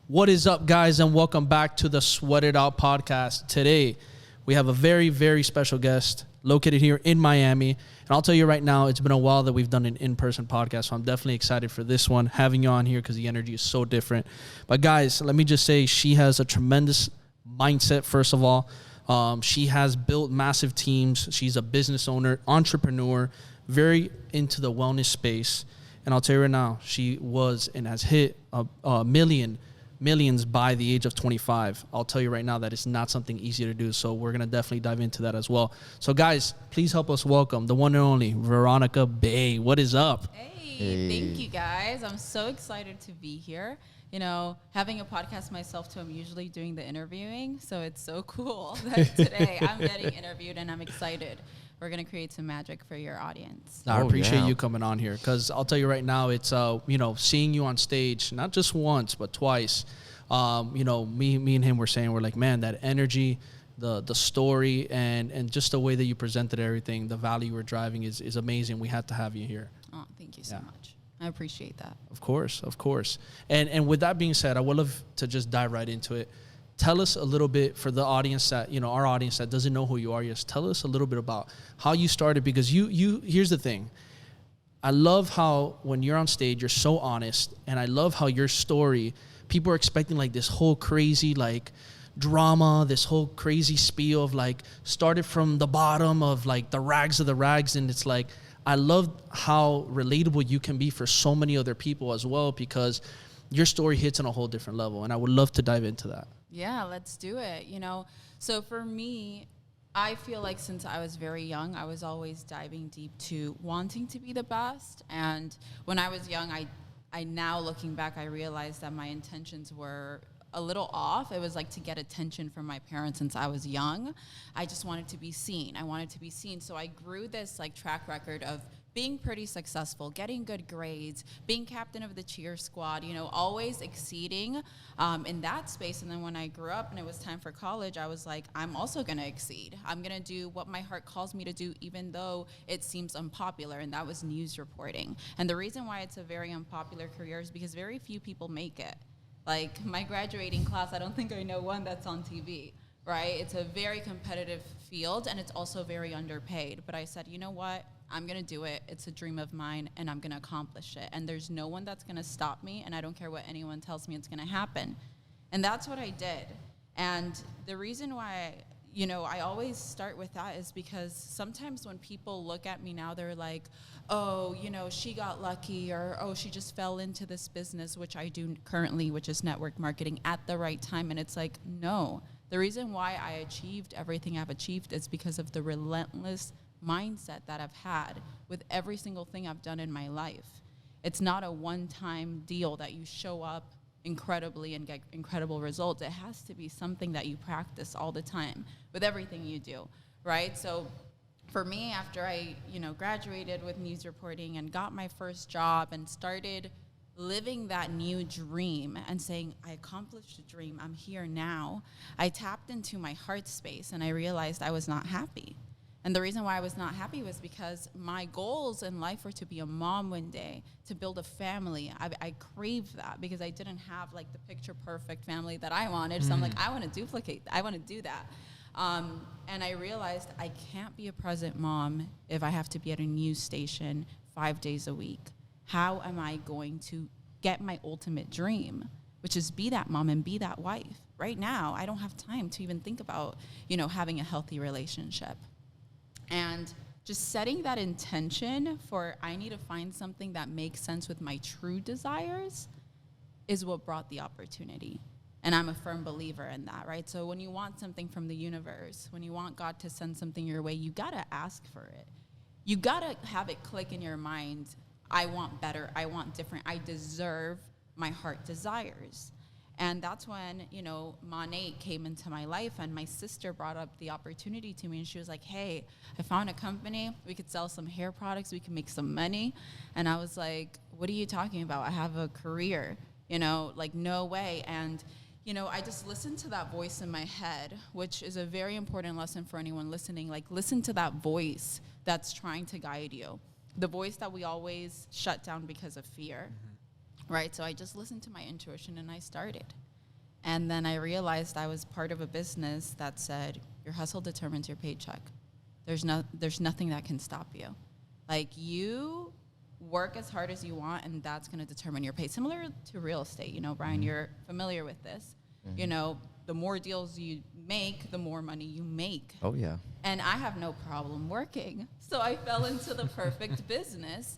What is up, guys, and welcome back to the Sweat It Out podcast. Today, we have a very, very special guest located here in Miami. And I'll tell you right now, it's been a while that we've done an in-person podcast, so I'm definitely excited for this one, having you on here because the energy is so different. But guys, let me just say she has a tremendous mindset, first of all. She has built massive teams. She's a business owner, entrepreneur, very into the wellness space. And I'll tell you right now, she was and has hit millions by the age of 25. I'll tell you right now that it's not something easy to do. So we're going to definitely dive into that as well. So guys, please help us welcome the one and only Veronica Bay. What is up? Hey, thank you guys. I'm so excited to be here. You know, having a podcast myself too, I'm usually doing the interviewing. So it's so cool that today I'm getting interviewed and I'm excited. We're going to create some magic for your audience. I appreciate you coming on here because I'll tell you right now, it's, seeing you on stage, not just once, but twice. Me and him were saying, we're like, man, that energy, the story, and just the way that you presented everything, the value you were driving is amazing. We had to have you here. Oh, thank you so much. I appreciate that. Of course. And with that being said, I would love to just dive right into it. Tell us a little bit for the audience that, our audience that doesn't know who you are. Just tell us a little bit about how you started, because you here's the thing. I love how when you're on stage, you're so honest. And I love how your story, people are expecting like this whole crazy like drama, this whole crazy spiel of like started from the bottom of like the rags of the rags. And it's like, I love how relatable you can be for so many other people as well, because your story hits on a whole different level. And I would love to dive into that. Yeah, let's do it. So for me, I feel like since I was very young, I was always diving deep to wanting to be the best. And when I was young, I now looking back, I realized that my intentions were a little off. It was like to get attention from my parents since I was young. I just wanted to be seen. So I grew this like track record of being pretty successful, getting good grades, being captain of the cheer squad, always exceeding in that space. And then when I grew up and it was time for college, I was like, I'm also going to exceed. I'm going to do what my heart calls me to do, even though it seems unpopular. And that was news reporting. And the reason why it's a very unpopular career is because very few people make it. Like my graduating class, I don't think I know one that's on TV, right? It's a very competitive field and it's also very underpaid. But I said, you know what? I'm going to do it. It's a dream of mine, and I'm going to accomplish it. And there's no one that's going to stop me, and I don't care what anyone tells me it's going to happen. And that's what I did. And the reason why, I always start with that is because sometimes when people look at me now, they're like, oh, she got lucky, or, oh, she just fell into this business, which I do currently, which is network marketing, at the right time. And it's like, no. The reason why I achieved everything I've achieved is because of the relentless mindset that I've had with every single thing I've done in my life. It's not a one-time deal that you show up incredibly and get incredible results. It has to be something that you practice all the time with everything you do, right? So for me, after I, graduated with news reporting and got my first job and started living that new dream and saying, I accomplished a dream, I'm here now, I tapped into my heart space and I realized I was not happy. And the reason why I was not happy was because my goals in life were to be a mom one day, to build a family. I craved that because I didn't have like the picture perfect family that I wanted. So I'm like, I want to duplicate that. I want to do that. And I realized I can't be a present mom if I have to be at a news station 5 days a week. How am I going to get my ultimate dream, which is be that mom and be that wife? Right now, I don't have time to even think about, having a healthy relationship. And just setting that intention for I need to find something that makes sense with my true desires is what brought the opportunity. And I'm a firm believer in that, right? So when you want something from the universe, when you want God to send something your way, you got to ask for it. You got to have it click in your mind. I want better. I want different. I deserve my heart desires. And that's when, Monat came into my life, and my sister brought up the opportunity to me, and she was like, hey, I found a company. We could sell some hair products. We can make some money. And I was like, what are you talking about? I have a career, no way. And, I just listened to that voice in my head, which is a very important lesson for anyone listening. Like, listen to that voice that's trying to guide you, the voice that we always shut down because of fear. Mm-hmm. Right, so I just listened to my intuition and I started. And then I realized I was part of a business that said, your hustle determines your paycheck. There's nothing that can stop you. Like, you work as hard as you want, and that's going to determine your pay. Similar to real estate, you know, Bryan, you're familiar with this. You know, the more deals you make, the more money you make. Oh, yeah. And I have no problem working. So I fell into the perfect business,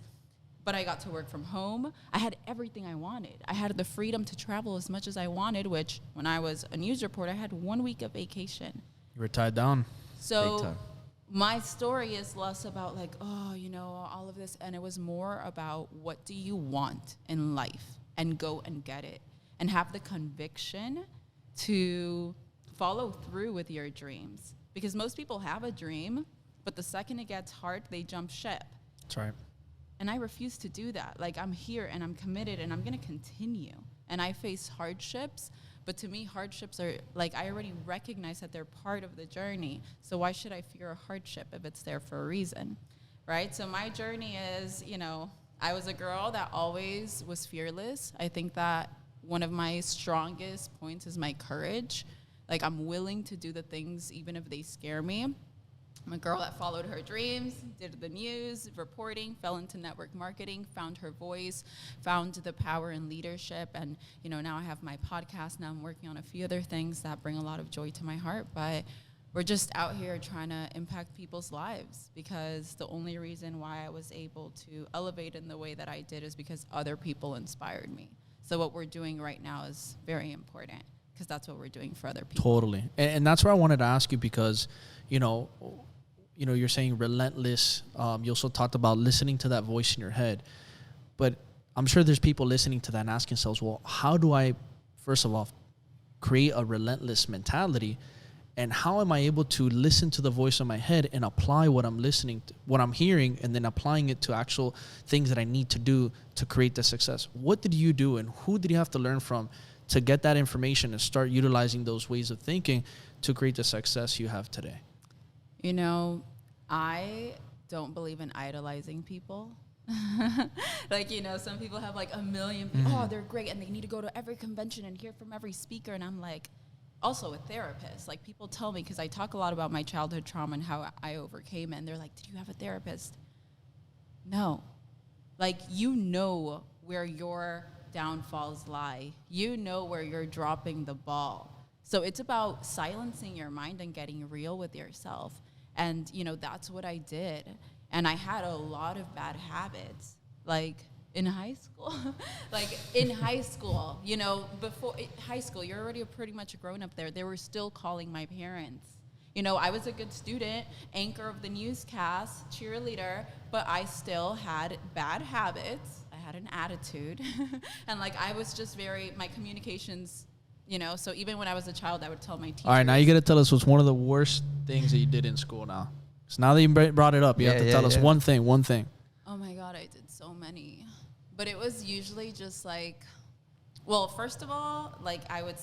but I got to work from home. I had everything I wanted. I had the freedom to travel as much as I wanted, which when I was a news reporter, I had 1 week of vacation. You were tied down. So my story is less about like, oh, you know, all of this. And it was more about, what do you want in life? And go and get it. And have the conviction to follow through with your dreams. Because most people have a dream, but the second it gets hard, they jump ship. That's right. And I refuse to do that. Like, I'm here and I'm committed and I'm going to continue. And I face hardships, but to me, hardships are, like, I already recognize that they're part of the journey. So why should I fear a hardship if it's there for a reason, right? So my journey is, you know, I was a girl that always was fearless. I think that one of my strongest points is my courage. Like, I'm willing to do the things even if they scare me. I'm a girl that followed her dreams, did the news, reporting, fell into network marketing, found her voice, found the power in leadership. And, you know, now I have my podcast. Now I'm working on a few other things that bring a lot of joy to my heart. But we're just out here trying to impact people's lives, because the only reason why I was able to elevate in the way that I did is because other people inspired me. So what we're doing right now is very important, because that's what we're doing for other people. Totally. And that's why I wanted to ask you, because, you know, you're saying relentless. You also talked about listening to that voice in your head. But I'm sure there's people listening to that and asking themselves, well, how do I, first of all, create a relentless mentality? And how am I able to listen to the voice in my head and apply what I'm listening to, what I'm hearing, and then applying it to actual things that I need to do to create the success? What did you do, and who did you have to learn from to get that information and start utilizing those ways of thinking to create the success you have today? You know, I don't believe in idolizing people. Like, you know, some people have like a million people. Oh, they're great, and they need to go to every convention and hear from every speaker. And I'm like, also a therapist. Like, people tell me, because I talk a lot about my childhood trauma and how I overcame it. And they're like, did you have a therapist? No. Like, you know where your downfalls lie. You know where you're dropping the ball. So it's about silencing your mind and getting real with yourself. And, you know, that's what I did. And I had a lot of bad habits, like in high school. Like in high school, you know, before high school, you're already pretty much a grown up there. They were still calling my parents. You know, I was a good student, anchor of the newscast, cheerleader, but I still had bad habits. I had an attitude. And like, I was just my communications, you know, so even when I was a child, I would tell my teachers. All right, now you got to tell us what's one of the worst things that you did in school now. So now that you brought it up, you have to tell us one thing. Oh my God, I did so many. But it was usually just like, well, first of all, like I would,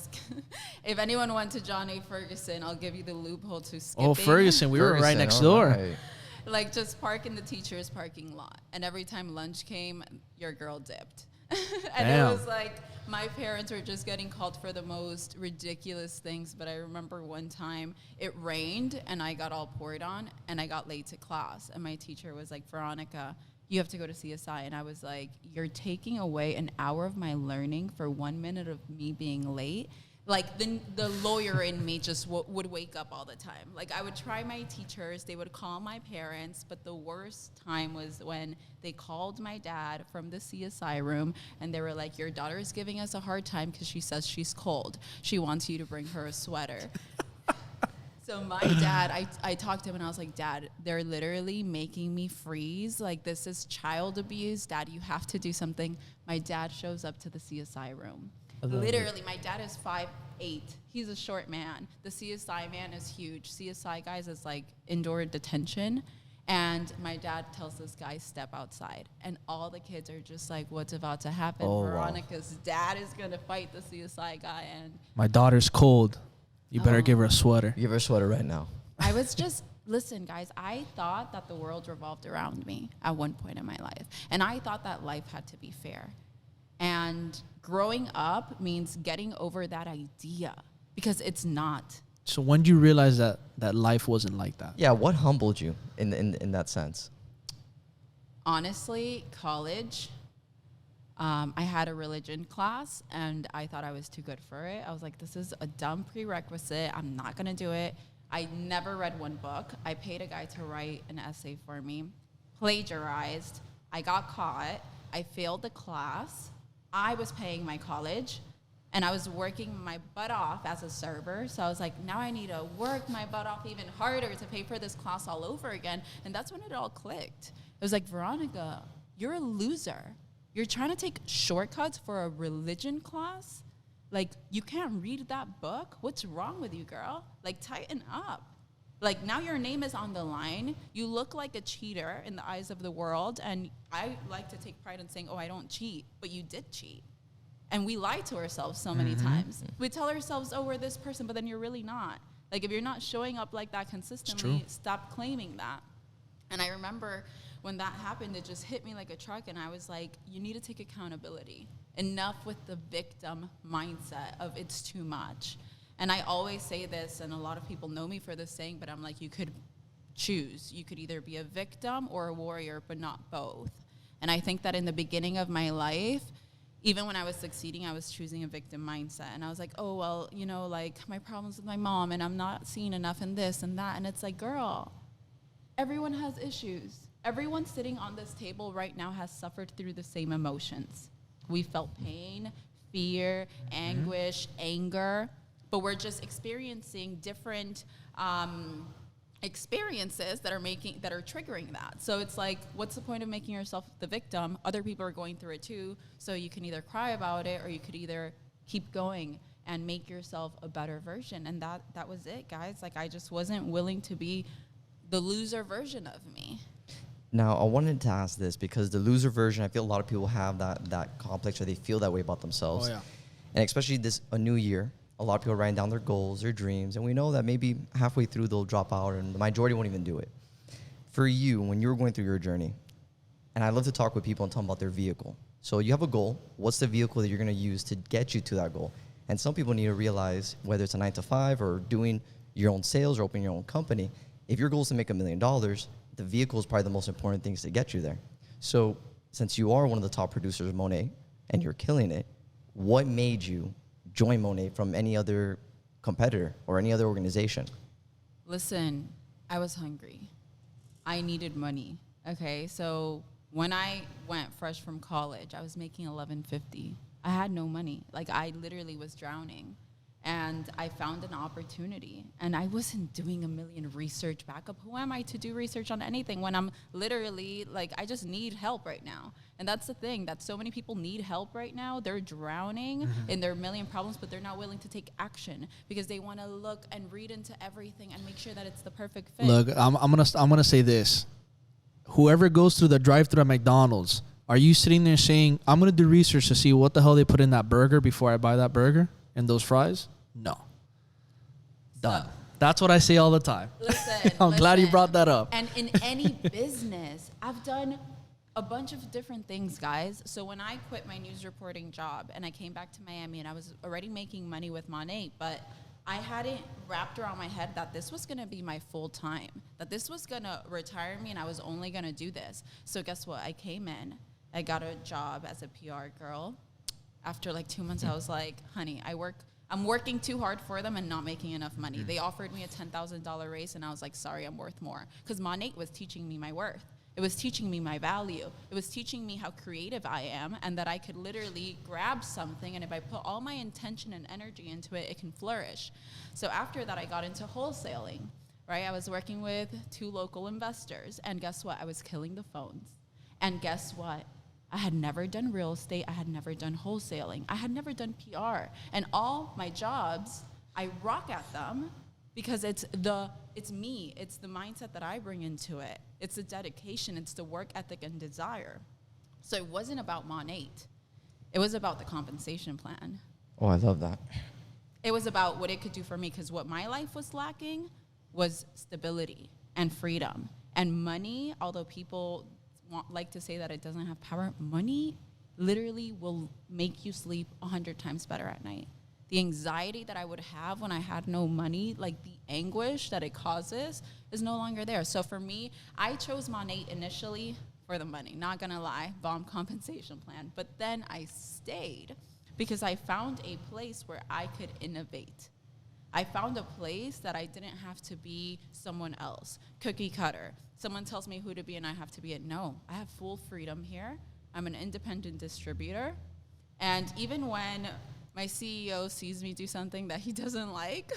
if anyone went to John A. Ferguson, I'll give you the loophole to skipping. Oh, Ferguson, we were right next door. Right. Like, just park in the teacher's parking lot. And every time lunch came, your girl dipped. And Damn. it was like, my parents were just getting called for the most ridiculous things. But I remember one time it rained and I got all poured on and I got late to class. And my teacher was like, Veronica, you have to go to CSI. And I was like, you're taking away an hour of my learning for 1 minute of me being late. Like, the lawyer in me just would wake up all the time. Like, I would try my teachers. They would call my parents. But the worst time was when they called my dad from the CSI room. And they were like, your daughter is giving us a hard time because she says she's cold. She wants you to bring her a sweater. So my dad, I talked to him and I was like, Dad, they're literally making me freeze. Like, this is child abuse. Dad, you have to do something. My dad shows up to the CSI room. Literally, my dad is 5'8". He's a short man. The CSI man is huge. CSI guys is like indoor detention. And my dad tells this guy, step outside. And all the kids are just like, what's about to happen? Oh, Veronica's dad is going to fight the CSI guy. And My daughter's cold. You better give her a sweater. Give her a sweater right now. I was just, listen, guys, I thought that the world revolved around me at one point in my life. And I thought that life had to be fair. And growing up means getting over that idea, because it's not. So when did you realize that life wasn't like that? Yeah, what humbled you in that sense? Honestly, college. I had a religion class, and I thought I was too good for it. I was like, this is a dumb prerequisite. I'm not going to do it. I never read one book. I paid a guy to write an essay for me, plagiarized. I got caught. I failed the class. I was paying my college, and I was working my butt off as a server. So I was like, now I need to work my butt off even harder to pay for this class all over again. And that's when it all clicked. It was like, Veronica, you're a loser. You're trying to take shortcuts for a religion class? Like, you can't read that book? What's wrong with you, girl? Like, tighten up. Like, now your name is on the line. You look like a cheater in the eyes of the world. And I like to take pride in saying, oh, I don't cheat. But you did cheat. And we lie to ourselves so many times. We tell ourselves, oh, we're this person, but then you're really not. Like, if you're not showing up like that consistently, stop claiming that. And I remember when that happened, it just hit me like a truck, and I was like, you need to take accountability. Enough with the victim mindset of it's too much. And I always say this, and a lot of people know me for this saying, but I'm like, you could choose. You could either be a victim or a warrior, but not both. And I think that in the beginning of my life, even when I was succeeding, I was choosing a victim mindset. And I was like, oh, well, you know, like, my problems with my mom, and I'm not seeing enough in this and that. And it's like, girl, everyone has issues. Everyone sitting on this table right now has suffered through the same emotions. We felt pain, fear, anguish, anger, but we're just experiencing different experiences that are triggering that. So it's like, what's the point of making yourself the victim? Other people are going through it too, so you can either cry about it, or you could either keep going and make yourself a better version. And that was it, guys. Like, I just wasn't willing to be the loser version of me. Now, I wanted to ask this because the loser version, I feel a lot of people have that complex, or they feel that way about themselves. Oh, yeah. And especially a new year, a lot of people are writing down their goals, their dreams, and we know that maybe halfway through they'll drop out, and the majority won't even do it. For you, when you were going through your journey, and I love to talk with people and tell them about their vehicle. So you have a goal. What's the vehicle that you're going to use to get you to that goal? And some people need to realize, whether it's a 9-to-5 or doing your own sales or opening your own company, if your goal is to make $1 million, the vehicle is probably the most important things to get you there. So since you are one of the top producers of Monat and you're killing it, what made you join Monat from any other competitor or any other organization? Listen, I was hungry. I needed money. Okay, so when I went fresh from college, I was making $11.50. I had no money. Like, I literally was drowning. And I found an opportunity, and I wasn't doing a million research backup. Who am I to do research on anything when I'm literally, like, I just need help right now? And that's the thing, that so many people need help right now. They're drowning in their million problems, but they're not willing to take action because they want to look and read into everything and make sure that it's the perfect fit. Look, I'm gonna say this. Whoever goes through the drive-thru at McDonald's, are you sitting there saying, I'm gonna do research to see what the hell they put in that burger before I buy that burger and those fries? No. Done. That's what I say all the time. Listen, I'm glad you brought that up. And in any business, I've done a bunch of different things, guys. So when I quit my news reporting job and I came back to Miami, and I was already making money with Monat, but I hadn't wrapped around my head that this was going to be my full time, that this was going to retire me, and I was only going to do this. So guess what? I came in, I got a job as a PR girl. After like 2 months, I was like, honey, I'm working too hard for them and not making enough money. They offered me a $10,000 raise, and I was like, sorry, I'm worth more. Because Monat was teaching me my worth. It was teaching me my value. It was teaching me how creative I am, and that I could literally grab something, and if I put all my intention and energy into it, it can flourish. So after that, I got into wholesaling, right? I was working with 2 local investors, and guess what? I was killing the phones. And guess what? I had never done real estate. I had never done wholesaling. I had never done PR. And all my jobs, I rock at them because it's me. It's the mindset that I bring into it. It's the dedication. It's the work ethic and desire. So it wasn't about Monat. It was about the compensation plan. Oh, I love that. It was about what it could do for me, because what my life was lacking was stability and freedom. And money, although people like to say that it doesn't have power, money literally will make you sleep 100 times better at night. The anxiety that I would have when I had no money, like the anguish that it causes, is no longer there. So for me, I chose Monat initially for the money, not gonna lie, bomb compensation plan. But then I stayed because I found a place where I could innovate. I found a place that I didn't have to be someone else, cookie cutter. Someone tells me who to be and I have to be it. No, I have full freedom here. I'm an independent distributor. And even when my CEO sees me do something that he doesn't like,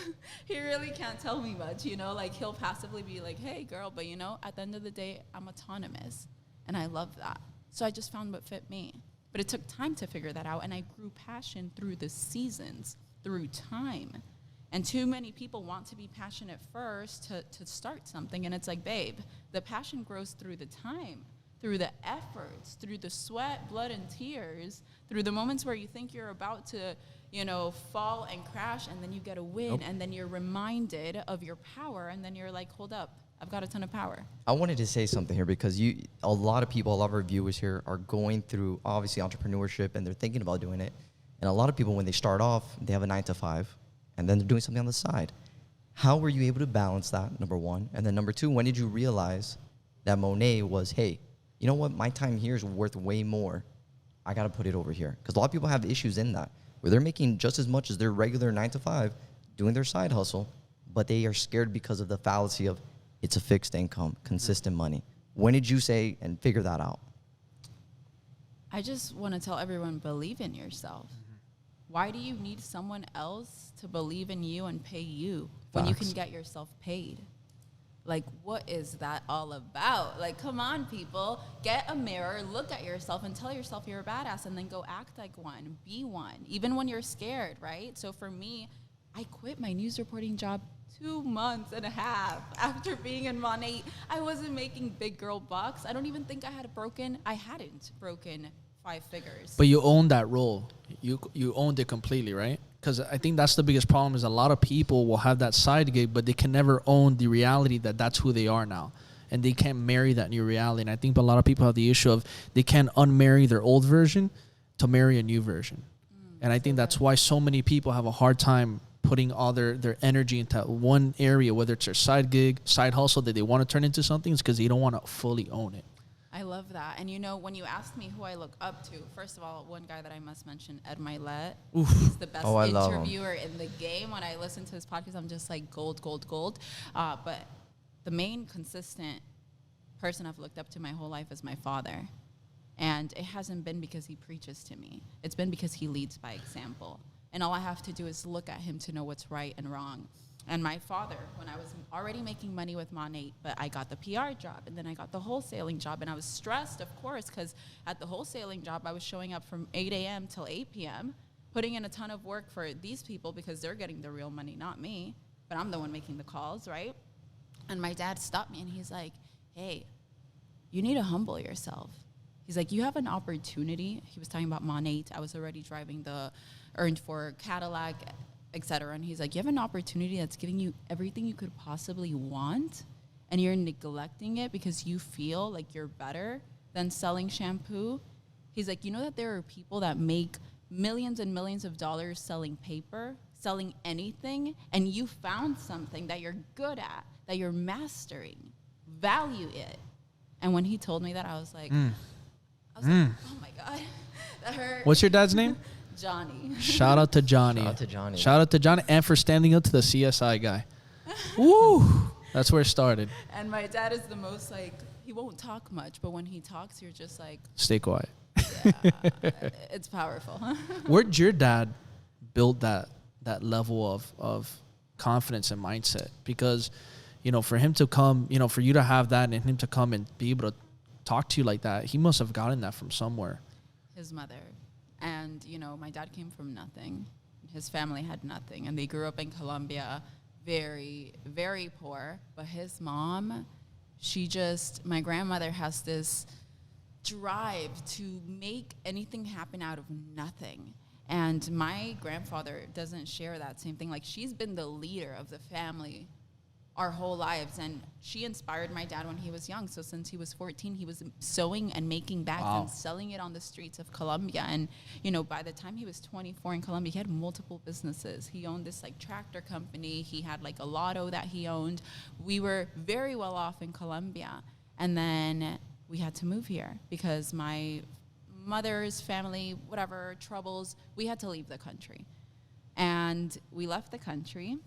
he really can't tell me much, you know? Like, he'll passively be like, hey, girl, but, you know, at the end of the day, I'm autonomous. And I love that. So I just found what fit me. But it took time to figure that out, and I grew passion through the seasons, through time. And too many people want to be passionate first to start something, and it's like, babe, the passion grows through the time, through the efforts, through the sweat, blood, and tears, through the moments where you think you're about to, you know, fall and crash, and then you get a win, and then you're reminded of your power, and then you're like, hold up, I've got a ton of power. I wanted to say something here because a lot of people, a lot of our viewers here are going through, obviously, entrepreneurship, and they're thinking about doing it. And a lot of people, when they start off, they have a 9-to-5, and then they're doing something on the side. How were you able to balance that, number one? And then number two, when did you realize that Monat was, hey, you know what, my time here is worth way more. I got to put it over here. Because a lot of people have issues in that, where they're making just as much as their regular 9-to-5, doing their side hustle, but they are scared because of the fallacy of it's a fixed income, consistent money. When did you say and figure that out? I just want to tell everyone, believe in yourself. Why do you need someone else to believe in you and pay you when you can get yourself paid? Like, what is that all about? Like, come on, people. Get a mirror, look at yourself, and tell yourself you're a badass, and then go act like one, be one, even when you're scared, right? So for me, I quit my news reporting job 2 months and a half after being in Monat. I wasn't making big girl bucks. I don't even think I hadn't broken 5 figures. But you owned that role. You owned it completely, right? Because I think that's the biggest problem is a lot of people will have that side gig, but they can never own the reality that that's who they are now. And they can't marry that new reality. And I think a lot of people have the issue of they can't unmarry their old version to marry a new version. And I think that's why so many people have a hard time putting all their energy into one area, whether it's their side gig, side hustle that they want to turn into something, is because they don't want to fully own it. I love that. And, you know, when you asked me who I look up to, first of all, one guy that I must mention, Ed Milet. Oof. He's the best love interviewer in the game. When I listen to his podcast, I'm just like gold, gold, gold. But the main consistent person I've looked up to my whole life is my father. And it hasn't been because he preaches to me. It's been because he leads by example. And all I have to do is look at him to know what's right and wrong. And my father, when I was already making money with Monat, but I got the PR job, and then I got the wholesaling job, and I was stressed, of course, because at the wholesaling job, I was showing up from 8 a.m. till 8 p.m., putting in a ton of work for these people because they're getting the real money, not me, but I'm the one making the calls, right? And my dad stopped me, and he's like, hey, you need to humble yourself. He's like, you have an opportunity. He was talking about Monat. I was already driving the earned for Cadillac, etc. And he's like, you have an opportunity that's giving you everything you could possibly want, and you're neglecting it because you feel like you're better than selling shampoo. He's like, you know that there are people that make millions and millions of dollars selling paper, selling anything, and you found something that you're good at, that you're mastering. Value it. And when he told me that, I was like, like, oh my God, that hurt. What's your dad's name? Johnny. Shout out to Johnny. Shout out to Johnny. Shout out to Johnny, and for standing up to the CSI guy. Woo! That's where it started. And my dad is the most like, he won't talk much, but when he talks, you're just like, Stay quiet. yeah, it's powerful. Where'd your dad build that level of confidence and mindset? Because, you know, for him to come, you know, for you to have that and him to come and be able to talk to you like that, he must have gotten that from somewhere. His mother. And, you know, my dad came from nothing. His family had nothing. And they grew up in Colombia, very, very poor. But his mom, my grandmother has this drive to make anything happen out of nothing. And my grandfather doesn't share that same thing. Like, she's been the leader of the family our whole lives. And she inspired my dad when he was young. So since he was 14, he was sewing and making bags and selling it on the streets of Colombia. And, you know, by the time he was 24 in Colombia, he had multiple businesses. He owned this like tractor company. He had like a lotto that he owned. We were very well off in Colombia. And then we had to move here because my mother's family, whatever, troubles, we had to leave the country. And we left the country.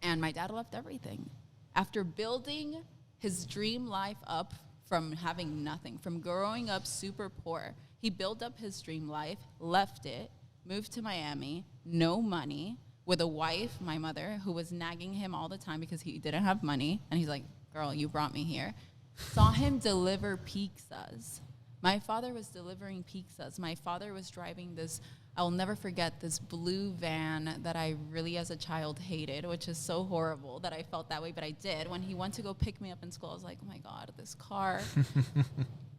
And my dad left everything. After building his dream life up from having nothing, from growing up super poor, he built up his dream life, left it, moved to Miami, no money, with a wife, my mother, who was nagging him all the time because he didn't have money. And he's like, girl, you brought me here. Saw him deliver pizzas. My father was delivering pizzas. My father was driving this, I'll never forget, this blue van that I really as a child hated, which is so horrible that I felt that way, but I did. When he went to go pick me up in school, I was like, oh my God, this car. But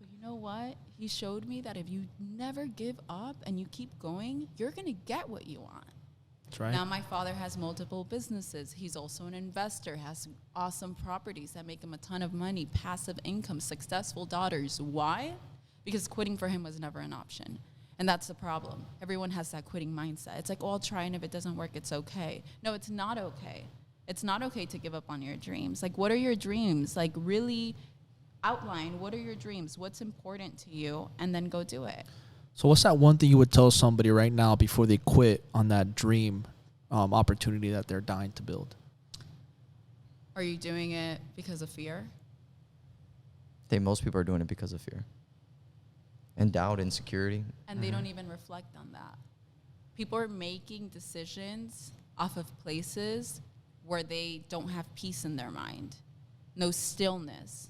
you know what? He showed me that if you never give up and you keep going, you're going to get what you want. That's right. Now my father has multiple businesses. He's also an investor, has awesome properties that make him a ton of money, passive income, successful daughters. Why? Because quitting for him was never an option. And that's the problem. Everyone has that quitting mindset. It's like, oh, I'll try, and if it doesn't work, it's okay. No, it's not okay. It's not okay to give up on your dreams. Like, what are your dreams? Like, really outline, what are your dreams? What's important to you? And then go do it. So what's that one thing you would tell somebody right now before they quit on that dream opportunity that they're dying to build? Are you doing it because of fear? I think most people are doing it because of fear. And doubt, insecurity. And they don't even reflect on that. People are making decisions off of places where they don't have peace in their mind, no stillness.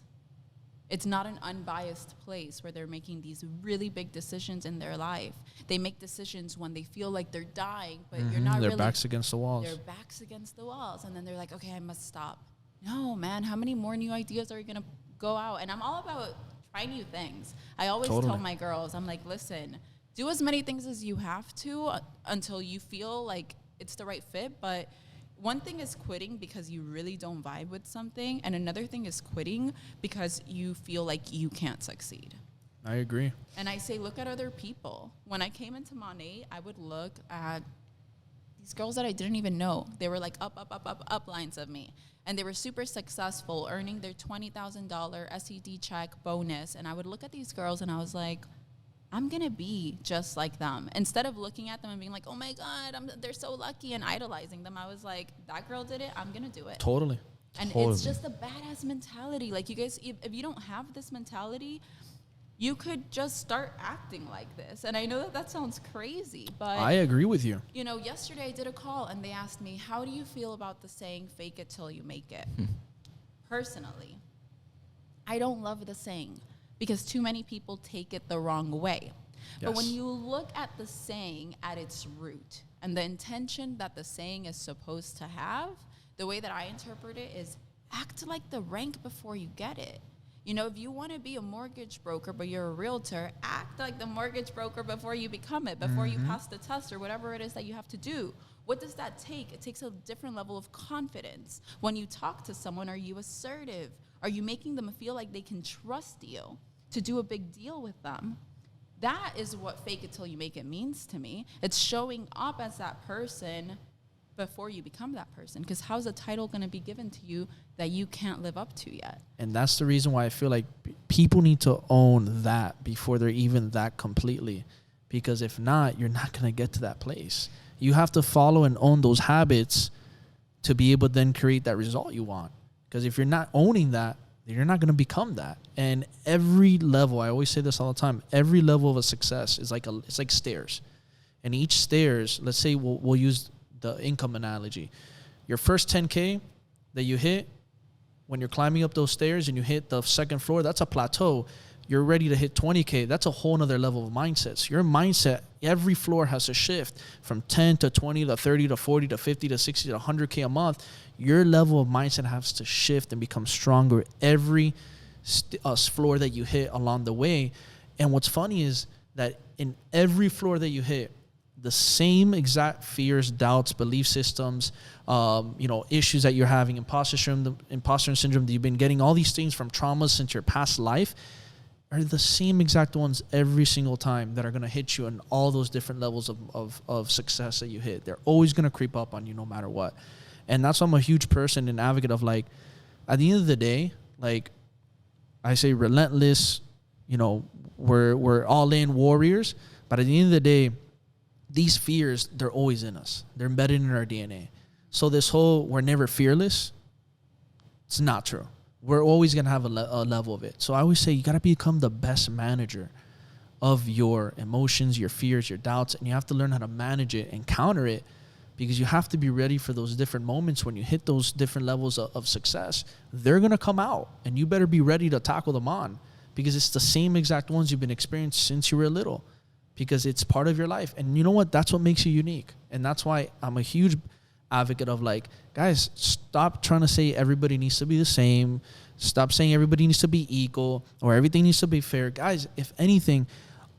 It's not an unbiased place where they're making these really big decisions in their life. They make decisions when they feel like they're dying, but you're not Their really. backs against the walls. Their backs against the walls. And then they're like, okay, I must stop. No, man, how many more new ideas are you going to go out? And I'm all about try new things. I always tell my girls, I'm like, listen, do as many things as you have to until you feel like it's the right fit. But one thing is quitting because you really don't vibe with something. And another thing is quitting because you feel like you can't succeed. I agree. And I say, look at other people. When I came into Monat, I would look at these girls that I didn't even know. They were like up lines of me. And they were super successful, earning their $20,000 SED check bonus. And I would look at these girls and I was like, I'm going to be just like them. Instead of looking at them and being like, oh my God, they're so lucky and idolizing them, I was like, that girl did it, I'm going to do it. Totally. And it's just a badass mentality. Like, you guys, if you don't have this mentality, you could just start acting like this. And I know that sounds crazy, but I agree with you. You know, yesterday I did a call and they asked me, how do you feel about the saying, fake it till you make it? Personally, I don't love the saying because too many people take it the wrong way. Yes. But when you look at the saying at its root and the intention that the saying is supposed to have, the way that I interpret it is act like the rank before you get it. You know, if you want to be a mortgage broker, but you're a realtor, act like the mortgage broker before you become it, before you pass the test or whatever it is that you have to do. What does that take? It takes a different level of confidence. When you talk to someone, are you assertive? Are you making them feel like they can trust you to do a big deal with them? That is what fake it till you make it means to me. It's showing up as that person before you become that person. Because how's a title going to be given to you that you can't live up to yet? And that's the reason why I feel like people need to own that before they're even that completely. Because if not, you're not going to get to that place. You have to follow and own those habits to be able to then create that result you want. Because if you're not owning that, then you're not going to become that. And every level, I always say this all the time, every level of a success is it's like stairs. And each stairs, let's say we'll use the income analogy. Your first 10K that you hit when you're climbing up those stairs and you hit the second floor, that's a plateau. You're ready to hit 20K. That's a whole nother level of mindsets. Your mindset, every floor has to shift from 10 to 20 to 30 to 40 to 50 to 60 to 100K a month. Your level of mindset has to shift and become stronger every floor that you hit along the way. And what's funny is that in every floor that you hit, the same exact fears, doubts, belief systems, issues that you're having, imposter syndrome that you've been getting, all these things from traumas since your past life are the same exact ones every single time that are going to hit you in all those different levels of success that you hit. They're always going to creep up on you no matter what. And that's why I'm a huge person and advocate of, like, at the end of the day, like I say, relentless, we're all in warriors. But at the end of the day, these fears, they're always in us. They're embedded in our DNA. So this whole we're never fearless, it's not true. We're always going to have a level of it. So I always say you got to become the best manager of your emotions, your fears, your doubts, and you have to learn how to manage it and counter it, because you have to be ready for those different moments when you hit those different levels of success. They're going to come out, and you better be ready to tackle them on, because it's the same exact ones you've been experiencing since you were little, because it's part of your life. And you know what? That's what makes you unique. And that's why I'm a huge advocate of, like, guys, stop trying to say everybody needs to be the same. Stop saying everybody needs to be equal or everything needs to be fair. Guys, if anything,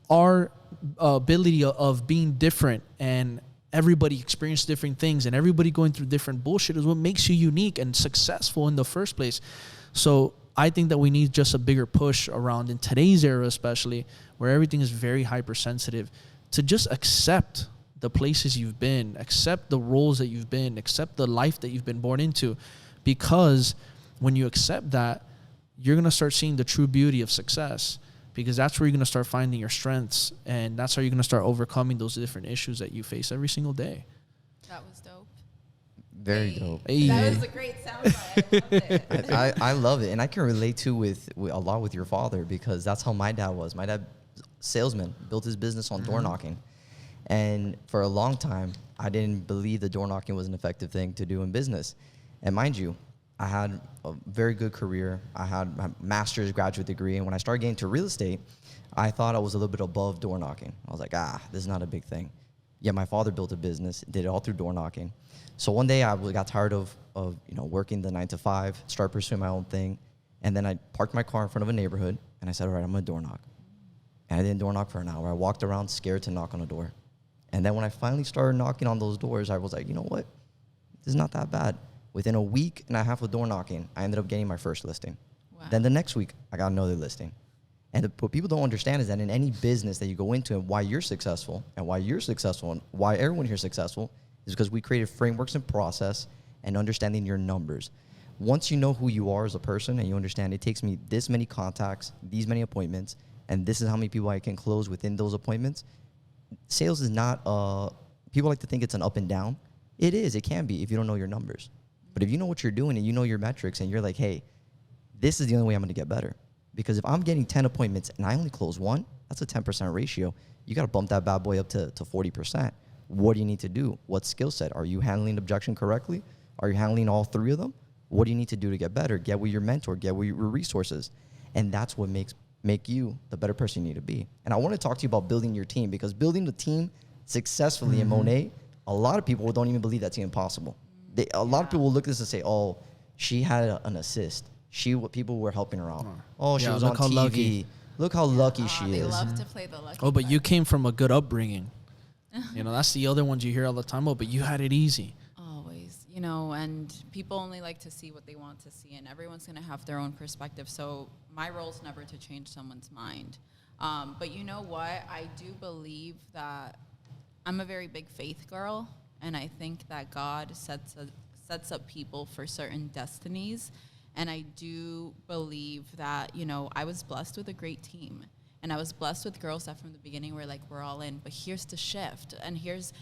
our ability of being different and everybody experience different things and everybody going through different bullshit is what makes you unique and successful in the first place. So I think that we need just a bigger push around, in today's era especially, where everything is very hypersensitive, to just accept the places you've been, accept the roles that you've been, accept the life that you've been born into. Because when you accept that, you're going to start seeing the true beauty of success, because that's where you're going to start finding your strengths, and that's how you're going to start overcoming those different issues that you face every single day. That was dope. Very dope. Hey. That was a great soundbite. I loved it. I love it, and I can relate to with a lot with your father, because that's how my dad was. My dad, salesman, built his business on door knocking, and for a long time, I didn't believe that door knocking was an effective thing to do in business. And mind you, I had a very good career. I had my master's graduate degree, and when I started getting to real estate, I thought I was a little bit above door knocking. I was like, this is not a big thing. Yet my father built a business, did it all through door knocking. So one day I got tired of working the 9 to 5, start pursuing my own thing, and then I parked my car in front of a neighborhood, and I said, all right, I'm gonna door knock. And I didn't door knock for an hour. I walked around scared to knock on a door. And then when I finally started knocking on those doors, I was like, you know what? This is not that bad. Within a week and a half of door knocking, I ended up getting my first listing. Wow. Then the next week, I got another listing. And what people don't understand is that in any business that you go into, and why you're successful and why everyone here is successful, is because we created frameworks and process and understanding your numbers. Once you know who you are as a person and you understand it takes me this many contacts, these many appointments, and this is how many people I can close within those appointments, sales is not, people like to think it's an up and down. It is, it can be if you don't know your numbers. But if you know what you're doing and you know your metrics and you're like, hey, this is the only way I'm going to get better. Because if I'm getting 10 appointments and I only close one, that's a 10% ratio. You got to bump that bad boy up to 40%. What do you need to do? What skill set? Are you handling objection correctly? Are you handling all three of them? What do you need to do to get better? Get with your mentor, get with your resources. And that's what make you the better person you need to be. And I want to talk to you about building your team, because building the team successfully in Monat, a lot of people don't even believe that's impossible. A lot of people will look at this and say, oh, she had an assist. People were helping her out. Oh, she was on TV. Lucky. Look how lucky she they is. love to play the lucky But card. you came from a good upbringing. That's the other ones you hear all the time. But you had it easy. Always, and people only like to see what they want to see, and everyone's going to have their own perspective. So my role is never to change someone's mind. But you know what? I do believe that I'm a very big faith girl, and I think that God sets up people for certain destinies. And I do believe that, I was blessed with a great team. And I was blessed with girls that from the beginning were like, we're all in. But here's the shift. And here's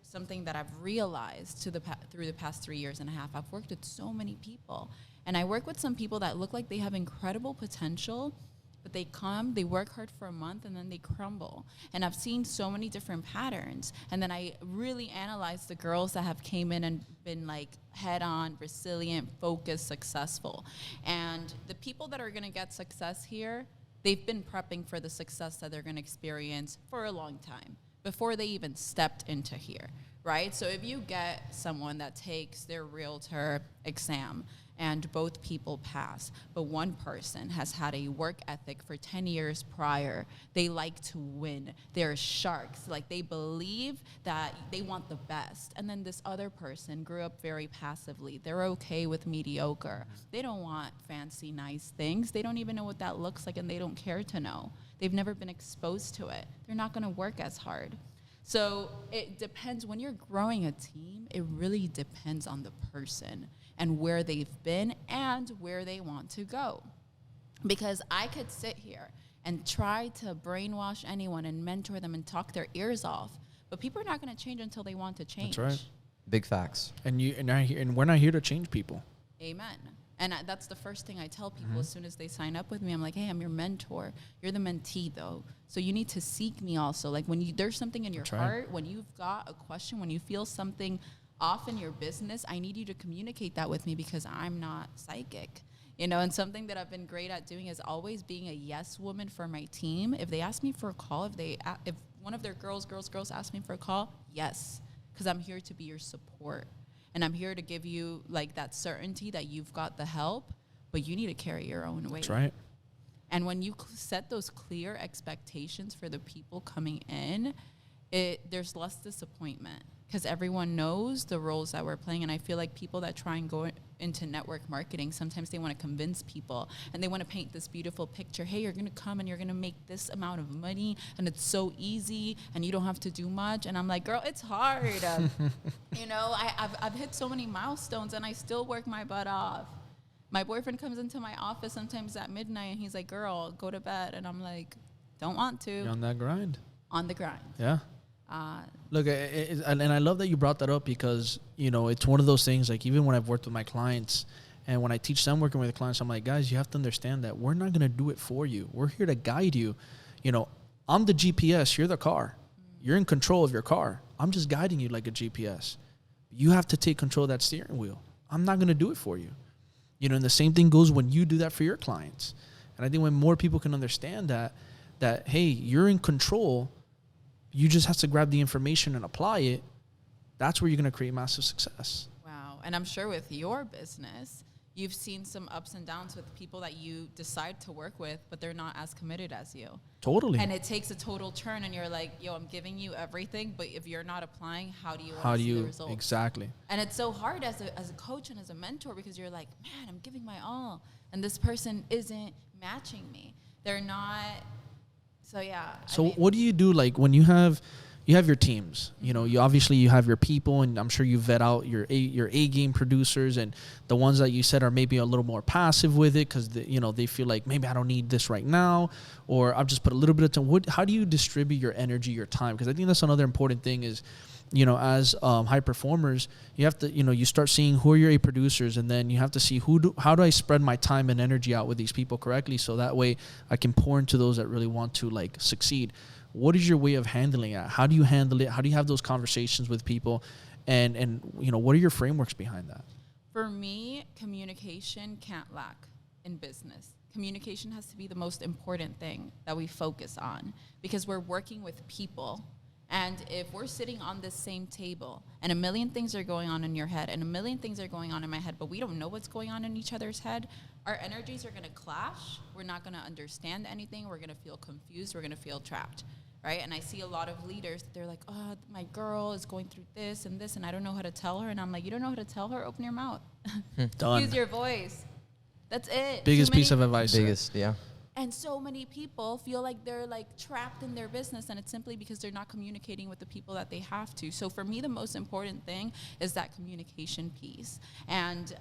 something that I've realized through the past 3 years and a half. I've worked with so many people. And I work with some people that look like they have incredible potential, but they work hard for a month, and then they crumble. And I've seen so many different patterns. And then I really analyzed the girls that have came in and been like head-on, resilient, focused, successful. And the people that are going to get success here, they've been prepping for the success that they're going to experience for a long time before they even stepped into here, right? So if you get someone that takes their realtor exam and both people pass, but one person has had a work ethic for 10 years prior. They like to win. They're sharks. Like, they believe that they want the best. And then this other person grew up very passively. They're okay with mediocre. They don't want fancy, nice things. They don't even know what that looks like, and they don't care to know. They've never been exposed to it. They're not going to work as hard. So it depends. When you're growing a team, it really depends on the person and where they've been and where they want to go. Because I could sit here and try to brainwash anyone and mentor them and talk their ears off, but people are not going to change until they want to change. That's right. Big facts. And we're not here to change people. Amen. And that's the first thing I tell people as soon as they sign up with me. I'm like, hey, I'm your mentor. You're the mentee, though. So you need to seek me also. Like, when there's something in your heart, when you've got a question, when you feel something off in your business, I need you to communicate that with me, because I'm not psychic. And something that I've been great at doing is always being a yes woman for my team. If they ask me for a call, if one of their girls ask me for a call, yes, because I'm here to be your support. And I'm here to give you, like, that certainty that you've got the help, but you need to carry your own weight. That's right. And when you set those clear expectations for the people coming in, there's less disappointment, because everyone knows the roles that we're playing. And I feel like people that try and go into network marketing, sometimes they want to convince people and they want to paint this beautiful picture. Hey, you're going to come and you're going to make this amount of money and it's so easy and you don't have to do much. And I'm like, girl, it's hard. I've hit so many milestones and I still work my butt off. My boyfriend comes into my office sometimes at midnight and he's like, girl, go to bed. And I'm like, don't want to. You're on that grind. On the grind. Yeah. Look, and I love that you brought that up, because, it's one of those things, like, even when I've worked with my clients and when I teach them working with the clients, I'm like, guys, you have to understand that we're not going to do it for you. We're here to guide you. I'm the GPS. You're the car. You're in control of your car. I'm just guiding you like a GPS. You have to take control of that steering wheel. I'm not going to do it for you. And the same thing goes when you do that for your clients. And I think when more people can understand that, hey, you're in control, you just have to grab the information and apply it, that's where you're going to create massive success. Wow. And I'm sure with your business, you've seen some ups and downs with people that you decide to work with, but they're not as committed as you. Totally. And it takes a total turn, and you're like, yo, I'm giving you everything, but if you're not applying, how do you see the results? Exactly. And it's so hard as a coach and as a mentor, because you're like, man, I'm giving my all, and this person isn't matching me. They're not. So yeah. So what do you do, like, when you have your teams? You obviously you have your people, and I'm sure you vet out your A game producers, and the ones that you said are maybe a little more passive with it because they feel like, maybe I don't need this right now, or I've just put a little bit of time. How do you distribute your energy, your time? Because I think that's another important thing is, as high performers, you have to, you start seeing who are your A producers, and then you have to see how do I spread my time and energy out with these people correctly, so that way I can pour into those that really want to, like, succeed. What is your way of handling it? How do you handle it? How do you have those conversations with people? And what are your frameworks behind that? For me, communication can't lack in business. Communication has to be the most important thing that we focus on, because we're working with people. And if we're sitting on this same table and a million things are going on in your head and a million things are going on in my head, but we don't know what's going on in each other's head, our energies are going to clash. We're not going to understand anything. We're going to feel confused. We're going to feel trapped, right? And I see a lot of leaders, they're like, oh, my girl is going through this, and I don't know how to tell her. And I'm like, you don't know how to tell her? Open your mouth. Done. Use your voice. That's it. Biggest piece of advice. Yeah. And so many people feel like they're, like, trapped in their business, and it's simply because they're not communicating with the people that they have to. So for me, the most important thing is that communication piece. And,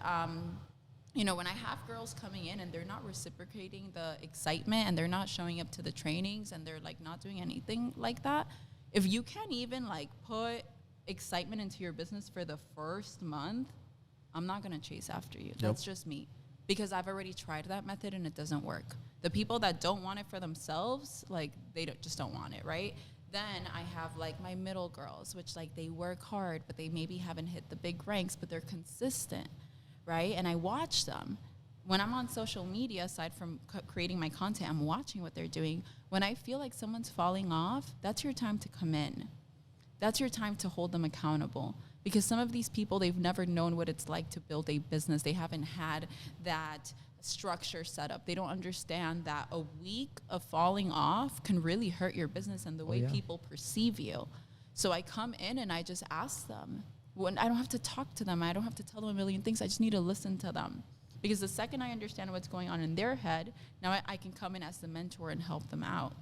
when I have girls coming in and they're not reciprocating the excitement and they're not showing up to the trainings and they're, like, not doing anything like that, if you can't even, like, put excitement into your business for the first month, I'm not going to chase after you. Yep. That's just me. Because I've already tried that method and it doesn't work. The people that don't want it for themselves, like, they just don't want it, right? Then I have, like, my middle girls, which, like, they work hard, but they maybe haven't hit the big ranks, but they're consistent, right? And I watch them. When I'm on social media, aside from creating my content, I'm watching what they're doing. When I feel like someone's falling off, that's your time to come in. That's your time to hold them accountable. Because some of these people, they've never known what it's like to build a business. They haven't had that structure set up. They don't understand that a week of falling off can really hurt your business and the way people perceive you. So I come in and I just ask them. When I don't have to talk to them. I don't have to tell them a million things. I just need to listen to them. Because the second I understand what's going on in their head, now I can come in as the mentor and help them out.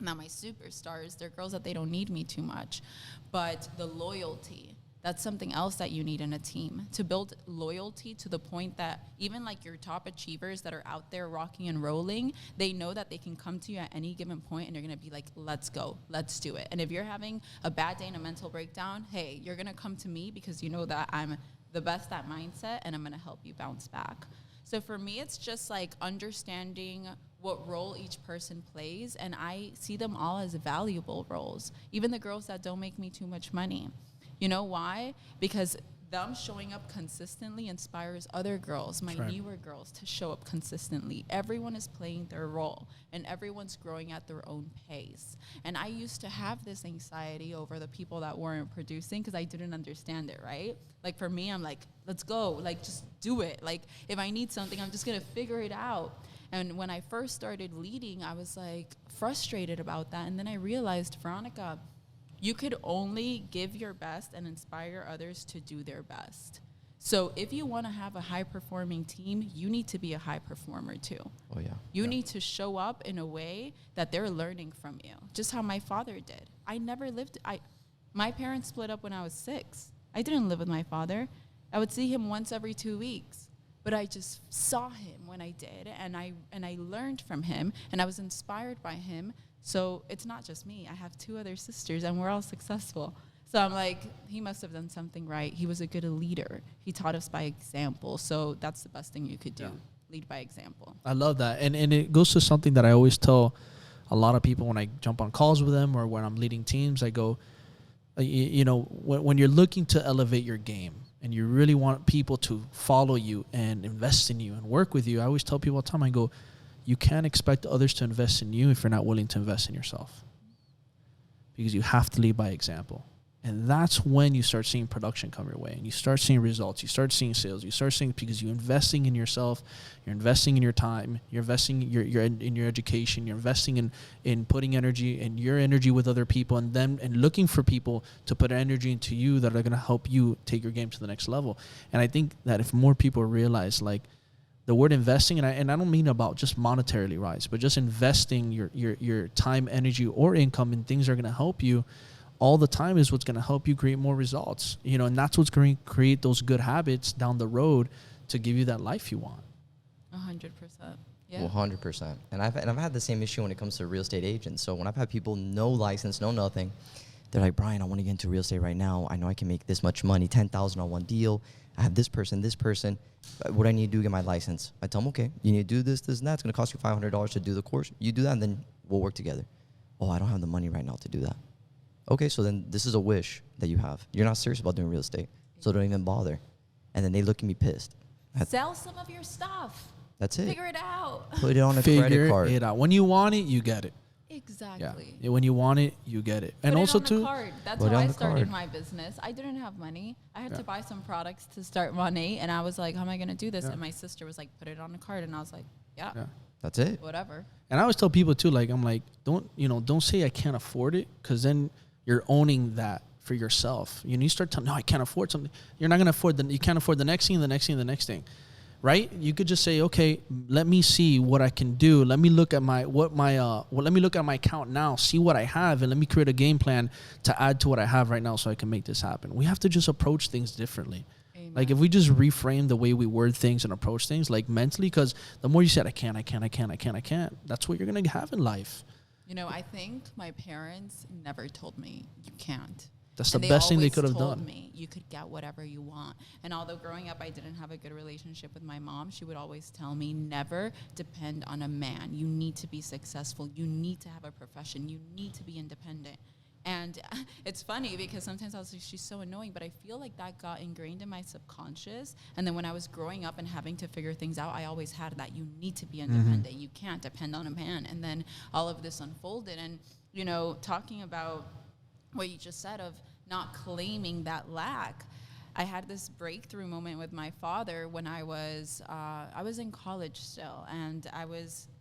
Now my superstars, they're girls that they don't need me too much. But the loyalty, that's something else that you need in a team. To build loyalty to the point that even like your top achievers that are out there rocking and rolling, they know that they can come to you at any given point and you're gonna be like, let's go, let's do it. And if you're having a bad day and a mental breakdown, hey, you're gonna come to me because you know that I'm the best at mindset and I'm gonna help you bounce back. So for me, it's just like understanding what role each person plays, and I see them all as valuable roles. Even the girls that don't make me too much money. You know why? Because them showing up consistently inspires other girls, my newer girls, to show up consistently. Everyone is playing their role, and everyone's growing at their own pace. And I used to have this anxiety over the people that weren't producing because I didn't understand it, right? Like for me, I'm like, let's go, like just do it. Like if I need something, I'm just gonna figure it out. And when I first started leading, I was like frustrated about that. And then I realized, Veronica, you could only give your best and inspire others to do their best. So if you want to have a high-performing team, you need to be a high performer too. Oh, yeah. You need to show up in a way that they're learning from you, just how my father did. My parents split up when I was 6. I didn't live with my father. I would see him once every 2 weeks. But I just saw him when I did, and I learned from him, and I was inspired by him. So it's not just me. I have 2 other sisters, and we're all successful. So I'm like, he must have done something right. He was a good leader. He taught us by example. So that's the best thing you could do, lead by example. I love that. And it goes to something that I always tell a lot of people when I jump on calls with them or when I'm leading teams. I go, when you're looking to elevate your game and you really want people to follow you and invest in you and work with you, I always tell people all the time, I go, you can't expect others to invest in you if you're not willing to invest in yourself. Because you have to lead by example. And that's when you start seeing production come your way. And you start seeing results. You start seeing sales. You start seeing, because you're investing in yourself. You're investing in your time. You're investing in your education. You're investing in putting energy and your energy with other people, and looking for people to put energy into you that are going to help you take your game to the next level. And I think that if more people realize, like, the word investing, and I don't mean about just monetarily rise, but just investing your time, energy, or income in things that are going to help you all the time is what's going to help you create more results. And that's what's going to create those good habits down the road to give you that life you want. 100%. Yeah. Well, 100%. And I've had the same issue when it comes to real estate agents. So when I've had people no license, no nothing, they're like, Bryan, I want to get into real estate right now. I know I can make this much money, $10,000 on one deal. I have this person. What do I need to do to get my license? I tell them, okay, you need to do this, and that. It's going to cost you $500 to do the course. You do that, and then we'll work together. Oh, I don't have the money right now to do that. Okay, so then this is a wish that you have. You're not serious about doing real estate, so don't even bother. And then they look at me pissed. Sell some of your stuff. That's it. Figure it out. Put it on a credit card. Figure it out. When you want it, you get it. Exactly. Yeah. When you want it, you get it. Put and it also on too, the card. That's how I started my business. I didn't have money. I had to buy some products to start money, and I was like, how am I going to do this? And my sister was like, put it on the card, and I was like, yeah. That's it. Whatever. And I always tell people too, like, I'm like, don't say I can't afford it, because then you're owning that for yourself. You start telling, no, I can't afford something. You're not going to afford you can't afford the next thing, the next thing, the next thing. Right? You could just say, okay, let me see what I can do. Let me look at my account now, see what I have, and let me create a game plan to add to what I have right now so I can make this happen. We have to just approach things differently. Amen. Like if we just reframe the way we word things and approach things, like mentally, because the more you said, I can't, that's what you're going to have in life. I think my parents never told me you can't. That's the best thing they could have done. They always told me you could get whatever you want. And although growing up I didn't have a good relationship with my mom, she would always tell me, never depend on a man. You need to be successful. You need to have a profession. You need to be independent. And it's funny because sometimes I was like, she's so annoying, but I feel like that got ingrained in my subconscious. And then when I was growing up and having to figure things out, I always had that you need to be independent. You can't depend on a man. And then all of this unfolded. And, talking about what you just said of not claiming that lack. I had this breakthrough moment with my father when I was in college still, and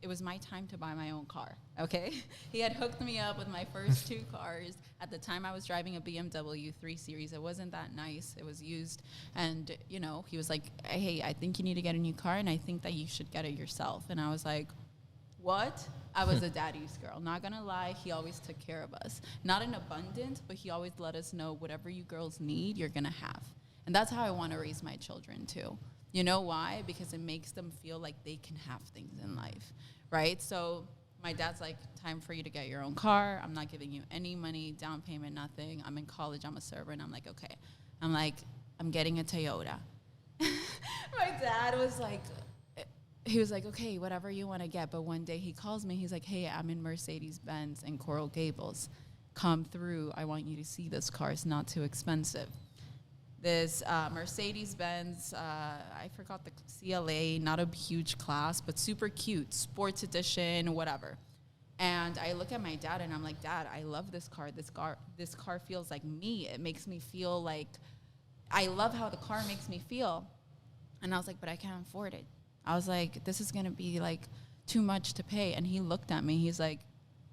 it was my time to buy my own car, okay? He had hooked me up with my first 2 cars. At the time, I was driving a BMW 3 Series. It wasn't that nice. It was used. And, you know, he was like, hey, I think you need to get a new car, and I think that you should get it yourself. And I was like, what? I was a daddy's girl. Not going to lie, he always took care of us. Not in abundance, but he always let us know whatever you girls need, you're going to have. And that's how I want to raise my children, too. You know why? Because it makes them feel like they can have things in life, right? So my dad's like, time for you to get your own car. I'm not giving you any money, down payment, nothing. I'm in college. I'm a server. And I'm like, okay. I'm like, I'm getting a Toyota. My dad was like, he was like, okay, whatever you want to get. But one day he calls me. He's like, hey, I'm in Mercedes-Benz in Coral Gables. Come through. I want you to see this car. It's not too expensive. This Mercedes-Benz, I forgot the CLA, not a huge class, but super cute, sports edition, whatever. And I look at my dad and I'm like, Dad, I love this car. This car feels like me. It makes me feel like, I love how the car makes me feel. And I was like, but I can't afford it. I was like, this is going to be like too much to pay. And he looked at me. He's like,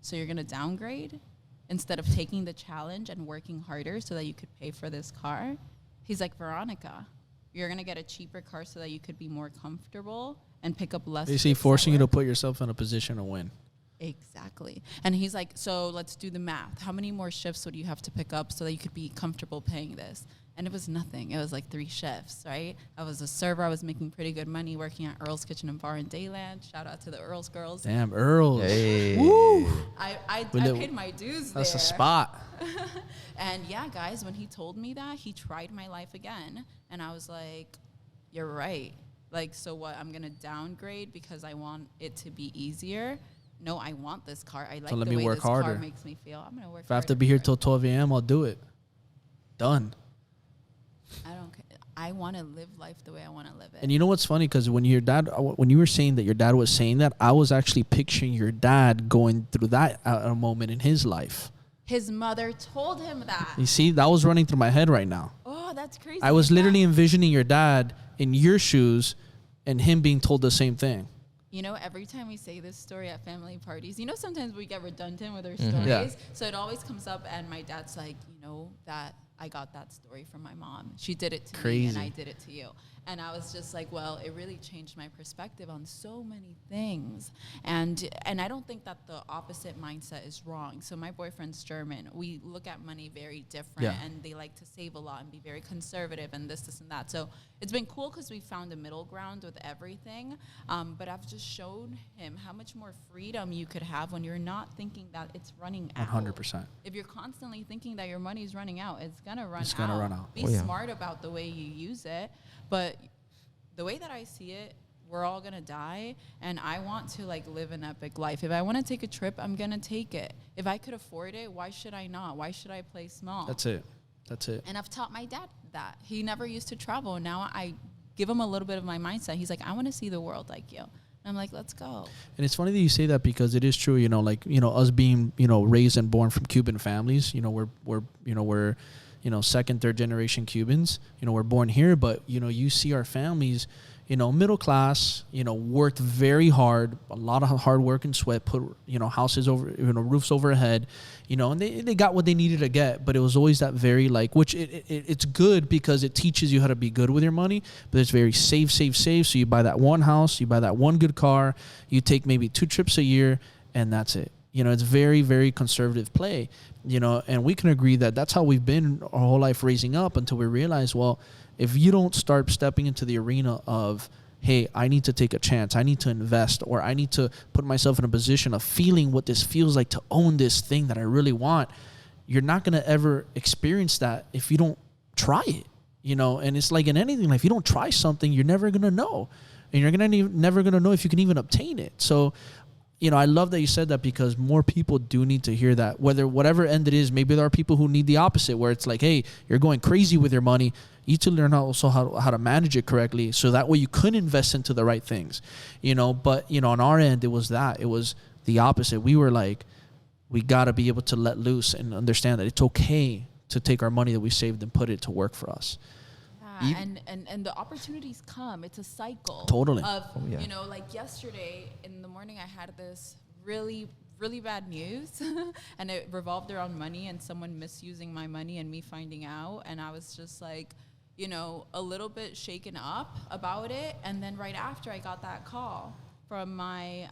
so you're going to downgrade instead of taking the challenge and working harder so that you could pay for this car? He's like, Veronica, you're going to get a cheaper car so that you could be more comfortable and pick up less. Is he forcing you to put yourself in a position to win? Exactly. And he's like, so let's do the math. How many more shifts would you have to pick up so that you could be comfortable paying this? And it was nothing. It was like 3 shifts, right? I was a server. I was making pretty good money working at Earl's Kitchen and Bar in Dayland. Shout out to the Earl's girls. Damn, Earl's. Hey. Woo! I paid my dues there. That's a spot. And yeah, guys, when he told me that, he tried my life again. And I was like, you're right. Like, so what? I'm going to downgrade because I want it to be easier? No, I want this car. I like the way this car makes me feel. I'm going to work harder. If I have to be here till 12 a.m., I'll do it. Done. I don't care. I want to live life the way I want to live it. And you know what's funny? Because when you were saying that your dad was saying that, I was actually picturing your dad going through that at a moment in his life. His mother told him that. You see, that was running through my head right now. Oh, that's crazy. I was literally envisioning your dad in your shoes and him being told the same thing. You know, every time we say this story at family parties, you know, sometimes we get redundant with our stories. Yeah. So it always comes up, and my dad's like, you know, that I got that story from my mom. She did it to me, and I did it to you. And I was just like, well, it really changed my perspective on so many things. And I don't think that the opposite mindset is wrong. So my boyfriend's German. We look at money very different, and they like to save a lot and be very conservative and this and that. So it's been cool because we found a middle ground with everything. But I've just shown him how much more freedom you could have when you're not thinking that it's running out. 100%. If you're constantly thinking that your money's running out, it's going to run out. It's going to run out. Be smart about the way you use it. But the way that I see it, we're all going to die, and I want to, like, live an epic life. If I want to take a trip, I'm going to take it. If I could afford it, why should I not? Why should I play small? That's it. And I've taught my dad that. He never used to travel. Now I give him a little bit of my mindset. He's like, I want to see the world like you. And I'm like, let's go. And it's funny that you say that because it is true, you know, like, you know, us being, you know, raised and born from Cuban families, you know, we're second, third generation Cubans, you know, we're born here, but, you know, you see our families, you know, middle class, you know, worked very hard, a lot of hard work and sweat, put, you know, houses over, you know, roofs overhead, you know, and they got what they needed to get, but it was always that very, like, which it's good because it teaches you how to be good with your money, but it's very save. So you buy that one house, you buy that one good car, you take maybe 2 trips a year, and that's it. You know, it's very, very conservative play, you know, and we can agree that that's how we've been our whole life raising up until we realize, well, if you don't start stepping into the arena of, hey, I need to take a chance, I need to invest, or I need to put myself in a position of feeling what this feels like to own this thing that I really want, you're not going to ever experience that if you don't try it, you know, and it's like in anything, like if you don't try something, you're never going to know, and you're never going to know if you can even obtain it. So, you know, I love that you said that because more people do need to hear that. Whatever end it is, maybe there are people who need the opposite, where it's like, hey, you're going crazy with your money. You need to learn also how to manage it correctly, so that way you could invest into the right things, you know. But, you know, on our end, it was the opposite. We were like, we got to be able to let loose and understand that it's okay to take our money that we saved and put it to work for us. Yeah, and the opportunities come. It's a cycle. Totally. Of, you know, like yesterday in the morning, I had this really bad news and it revolved around money and someone misusing my money and me finding out. And I was just like, you know, a little bit shaken up about it. And then right after, I got that call from my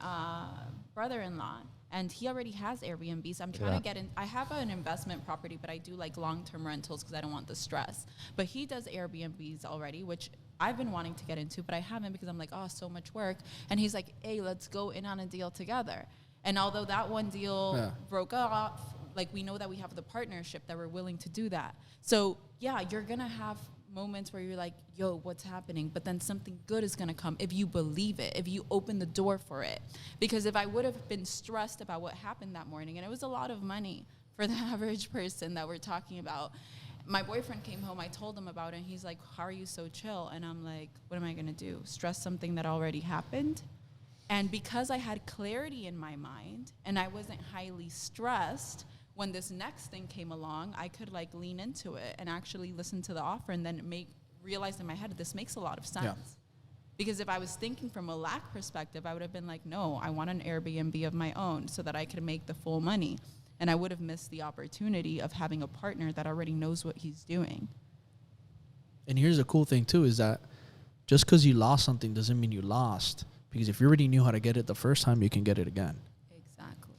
brother-in-law. And he already has Airbnbs. I'm trying to get in. I have an investment property, but I do like long-term rentals because I don't want the stress. But he does Airbnbs already, which I've been wanting to get into, but I haven't because I'm like, oh, so much work. And he's like, hey, let's go in on a deal together. And although that one deal broke off, like we know that we have the partnership that we're willing to do that. So yeah, you're going to have moments where you're like, yo, what's happening? But then something good is going to come if you believe it, if you open the door for it. Because if I would have been stressed about what happened that morning, and it was a lot of money for the average person that we're talking about. My boyfriend came home, I told him about it, and he's like, how are you so chill? And I'm like, what am I going to do? Stress something that already happened? And because I had clarity in my mind and I wasn't highly stressed, when this next thing came along, I could like lean into it and actually listen to the offer and then realize in my head, this makes a lot of sense. Yeah. Because if I was thinking from a lack perspective, I would have been like, no, I want an Airbnb of my own so that I could make the full money. And I would have missed the opportunity of having a partner that already knows what he's doing. And here's the cool thing too, is that just because you lost something doesn't mean you lost. Because if you already knew how to get it the first time, you can get it again. Exactly.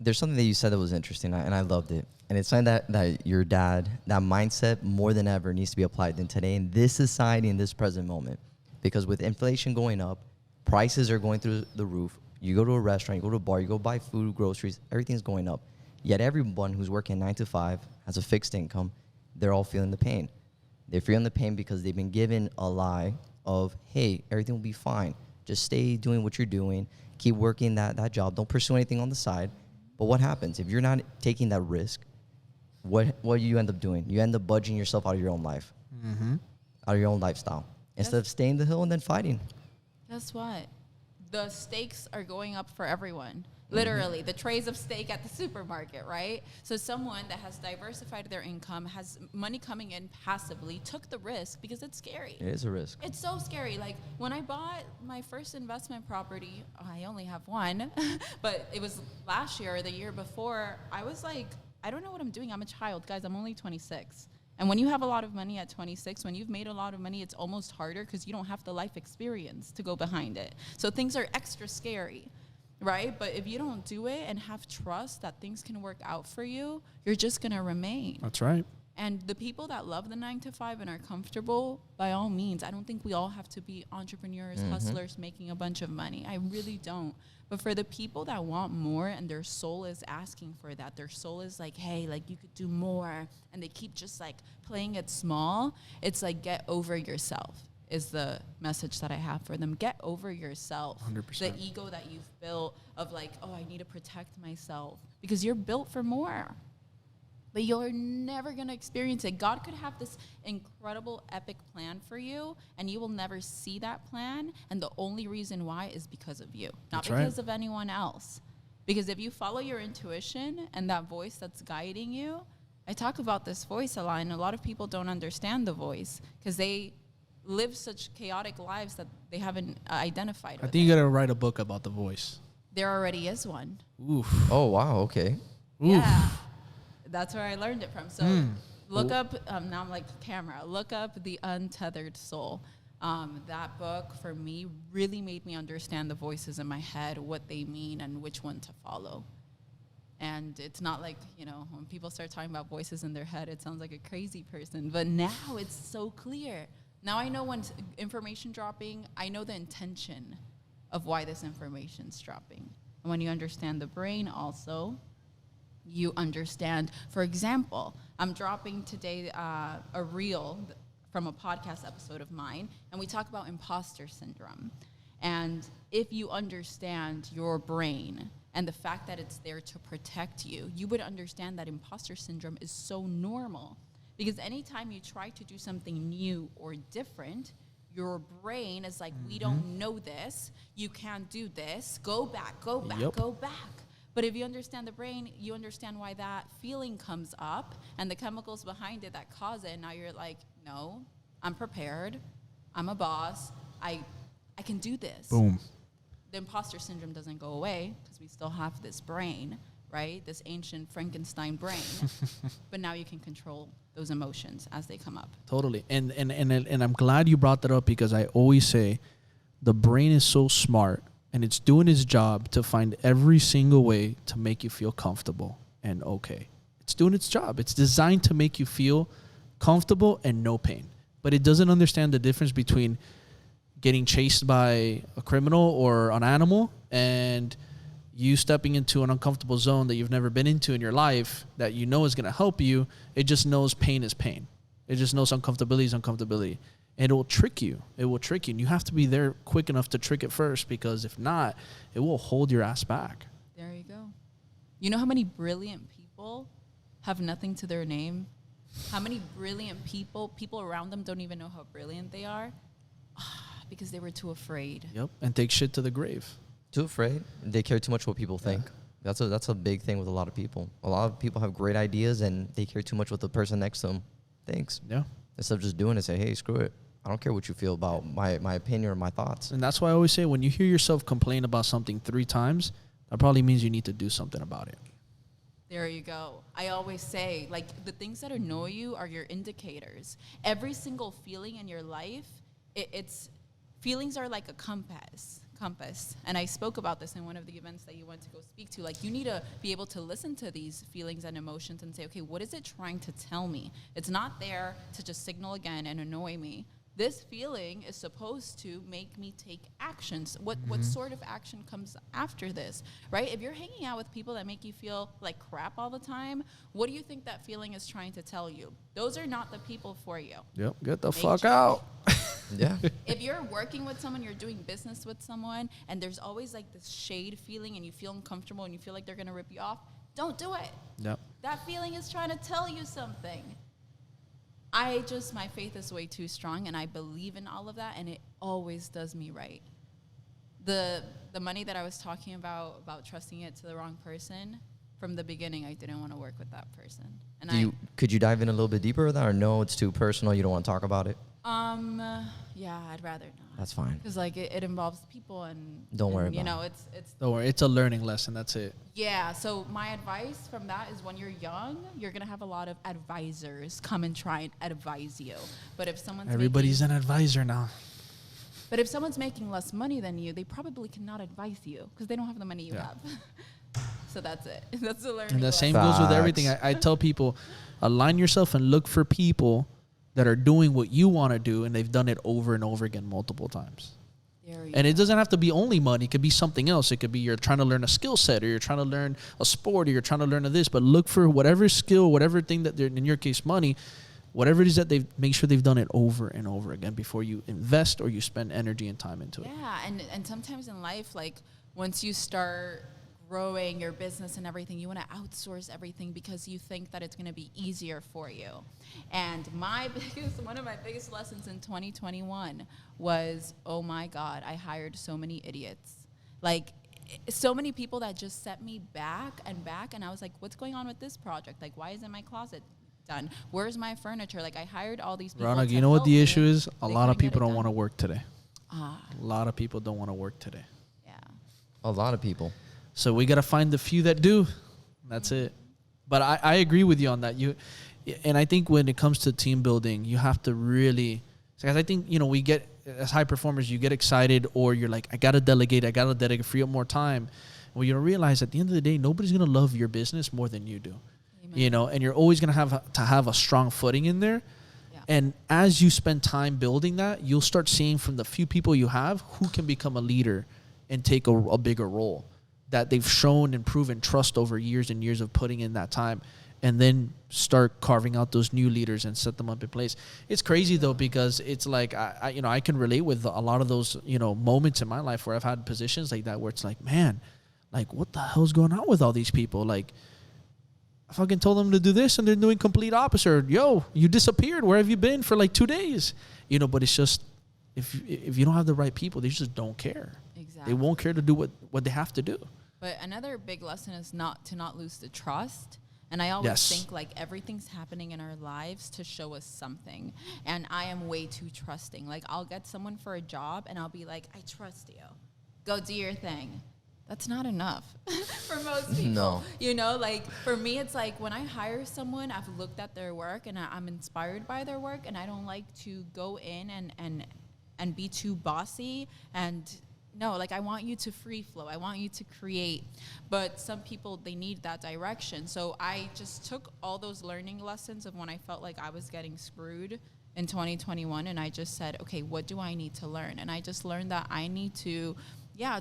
There's something that you said that was interesting, and I loved it. And it's something that your dad, that mindset more than ever needs to be applied in today, in this society, in this present moment. Because with inflation going up, prices are going through the roof. You go to a restaurant, you go to a bar, you go buy food, groceries, everything's going up. Yet everyone who's working 9 to 5 has a fixed income. They're all feeling the pain. They're feeling the pain because they've been given a lie of, hey, everything will be fine. Just stay doing what you're doing. Keep working that job. Don't pursue anything on the side. But what happens if you're not taking that risk? What do you end up doing? You end up budging yourself out of your own life, out of your own lifestyle, instead of staying the hill and then fighting. Guess what? The stakes are going up for everyone. Literally, the trays of steak at the supermarket, right? So someone that has diversified their income, has money coming in passively, took the risk because it's scary. It is a risk. It's so scary. Like when I bought my first investment property, I only have one, but it was last year or the year before, I was like, I don't know what I'm doing. I'm a child. Guys, I'm only 26. And when you have a lot of money at 26, when you've made a lot of money, it's almost harder because you don't have the life experience to go behind it. So things are extra scary. Right? But if you don't do it and have trust that things can work out for you, you're just going to remain. That's right. And the people that love the 9 to 5 and are comfortable, by all means, I don't think we all have to be entrepreneurs, hustlers, making a bunch of money. I really don't. But for the people that want more and their soul is asking for that, their soul is like, hey, like you could do more. And they keep just like playing it small. It's like, get over yourself. Is the message that I have for them. Get over yourself. 100%. The ego that you've built of like, oh, I need to protect myself. Because you're built for more. But you're never going to experience it. God could have this incredible, epic plan for you, and you will never see that plan. And the only reason why is because of you, not because of anyone else. Because if you follow your intuition and that voice that's guiding you, I talk about this voice a lot, and a lot of people don't understand the voice because they live such chaotic lives that they haven't identified with. I think you got to write a book about the voice. There already is one. Oof. Oh, wow. Okay. Oof. Yeah. That's where I learned it from. So look up, now I'm like camera, look up The Untethered Soul. That book for me really made me understand the voices in my head, what they mean and which one to follow. And it's not like, you know, when people start talking about voices in their head, it sounds like a crazy person. But now it's so clear. Now I know when information dropping, I know the intention of why this information's dropping. And when you understand the brain also, you understand, for example, I'm dropping today a reel from a podcast episode of mine, and we talk about imposter syndrome. And if you understand your brain and the fact that it's there to protect you, you would understand that imposter syndrome is so normal. Because anytime you try to do something new or different, your brain is like, we don't know this. You can't do this. Go back, go back, go back. But if you understand the brain, you understand why that feeling comes up and the chemicals behind it that cause it. And now you're like, no, I'm prepared. I'm a boss. I can do this. Boom. The imposter syndrome doesn't go away because we still have this brain, right? This ancient Frankenstein brain. But now you can control those emotions as they come up. Totally. And I'm glad you brought that up, because I always say the brain is so smart and it's doing its job to find every single way to make you feel comfortable and okay. It's doing its job. It's designed to make you feel comfortable and no pain. But it doesn't understand the difference between getting chased by a criminal or an animal and you stepping into an uncomfortable zone that you've never been into in your life that you know is going to help you. It just knows pain is pain. It just knows uncomfortability is uncomfortability. And it will trick you. It will trick you. And you have to be there quick enough to trick it first, because if not, it will hold your ass back. There you go. You know how many brilliant people have nothing to their name? How many brilliant people around them don't even know how brilliant they are? Because they were too afraid. Yep. And take shit to the grave. Too afraid. They care too much what people think. That's a big thing with a lot of people. A lot of people have great ideas and they care too much what the person next to them thinks. Yeah. Instead of just doing it, say, hey, screw it. I don't care what you feel about my opinion or my thoughts. And that's why I always say, when you hear yourself complain about something 3 times, that probably means you need to do something about it. There you go. I always say, like, the things that annoy you are your indicators. Every single feeling in your life, it's feelings are like a compass. And I spoke about this in one of the events that you went to go speak to. Like, you need to be able to listen to these feelings and emotions and say, okay, what is it trying to tell me? It's not there to just signal again and annoy me. This feeling is supposed to make me take actions. What sort of action comes after this, right? If you're hanging out with people that make you feel like crap all the time, what do you think that feeling is trying to tell you? Those are not the people for you. Yep. Get the Make fuck change. out. Yeah. If you're working with someone, you're doing business with someone, and there's always like this shade feeling and you feel uncomfortable and you feel like they're going to rip you off, don't do it. Yep. That feeling is trying to tell you something. My faith is way too strong, and I believe in all of that, and it always does me right. The money that I was talking about trusting it to the wrong person, from the beginning, I didn't want to work with that person. And Could you dive in a little bit deeper with that, or no, it's too personal, you don't want to talk about it? Yeah, I'd rather not. That's fine. Because like it involves people and Don't worry you about know, it. it's Don't worry. It's a learning lesson. That's it. Yeah, so my advice from that is, when you're young, you're going to have a lot of advisors come and try and advise you. But if Everybody's an advisor now. But if someone's making less money than you, they probably cannot advise you because they don't have the money you have. So that's it. That's the learning. And the lesson. same goes with everything. I tell people, align yourself and look for people that are doing what you want to do, and they've done it over and over again multiple times. And it doesn't have to be only money. It could be something else. It could be you're trying to learn a skill set, or you're trying to learn a sport, or you're trying to learn this. But look for whatever skill, whatever thing that they're, in your case, money, whatever it is that they've, make sure they've done it over and over again before you invest or you spend energy and time into it. Yeah, and sometimes in life, like, once you start growing your business and everything, you want to outsource everything because you think that it's going to be easier for you. And one of my biggest lessons in 2021 was, oh my God, I hired so many idiots. Like, so many people that just set me back, and I was like, what's going on with this project? Like, why isn't my closet done? Where's my furniture? Like, I hired all these people. Veronica, you know what the issue is? A lot of people don't want to to. work today. A lot of people don't want to work today. Yeah. A lot of people. So we got to find the few that do. That's it. But I agree with you on that. And I think when it comes to team building, you have to really, because I think, we get, as high performers, you get excited, or you're like, I got to delegate, free up more time. Well, you don't realize at the end of the day, nobody's going to love your business more than you do. Amen. And you're always going to have a strong footing in there. Yeah. And as you spend time building that, you'll start seeing from the few people you have who can become a leader and take a bigger role that they've shown and proven trust over years and years of putting in that time, and then start carving out those new leaders and set them up in place. It's crazy though, because it's like, I can relate with a lot of those, moments in my life where I've had positions like that, where it's like, man, like, what the hell's going on with all these people? Like, I fucking told them to do this and they're doing complete opposite. Or, yo, you disappeared. Where have you been for like 2 days? But it's just, if you don't have the right people, they just don't care. Exactly. They won't care to do what they have to do. But another big lesson is not lose the trust. And I always think like everything's happening in our lives to show us something. And I am way too trusting. Like I'll get someone for a job and I'll be like, I trust you. Go do your thing. That's not enough for most people. No. You know, like for me, it's like when I hire someone, I've looked at their work and I'm inspired by their work, and I don't like to go in and be too bossy. And no, like I want you to free flow. I want you to create. But some people, they need that direction. So I just took all those learning lessons of when I felt like I was getting screwed in 2021, and I just said, okay, what do I need to learn? And I just learned that I need to,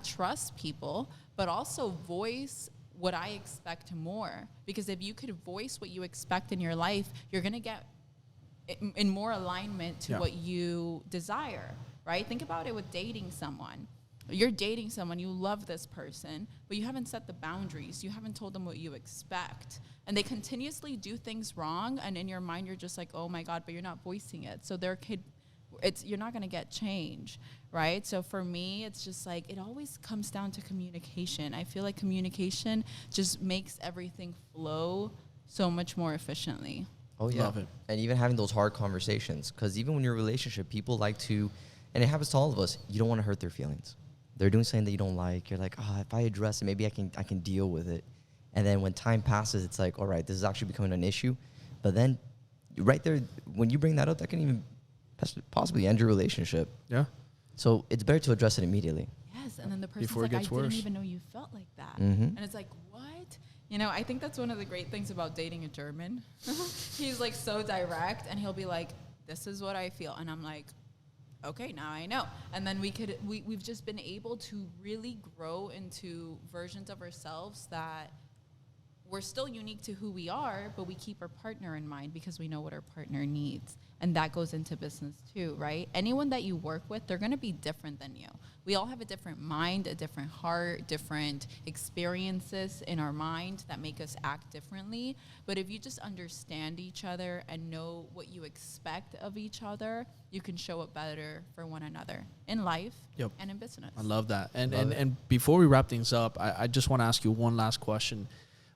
trust people, but also voice what I expect more. Because if you could voice what you expect in your life, you're going to get in more alignment to what you desire, right? Think about it with dating someone. You're dating someone, you love this person, but you haven't set the boundaries. You haven't told them what you expect. And they continuously do things wrong, and in your mind, you're just like, oh my God, but you're not voicing it. So you're not gonna get change, right? So for me, it's just like, it always comes down to communication. I feel like communication just makes everything flow so much more efficiently. Oh, yeah. Love it. And even having those hard conversations, because even when you're in a relationship, people like to, and it happens to all of us, you don't want to hurt their feelings. They're doing something that you don't like. You're like, if I address it, maybe I can deal with it. And then when time passes, it's like, all right, this is actually becoming an issue. But then right there, when you bring that up, that can even possibly end your relationship. Yeah. So it's better to address it immediately. Yes, and then the person's Before it like, I gets worse. didn't even know you felt like that. Mm-hmm. And it's like, what? You know, I think that's one of the great things about dating a German. He's like so direct, and he'll be like, this is what I feel. And I'm like, okay, now I know. And then we've just been able to really grow into versions of ourselves that we're still unique to who we are, but we keep our partner in mind because we know what our partner needs. And that goes into business too, right? Anyone that you work with, they're going to be different than you. We all have a different mind, a different heart, different experiences in our mind that make us act differently. But if you just understand each other and know what you expect of each other, you can show up better for one another in life and in business. I love that. And before we wrap things up, I just want to ask you one last question.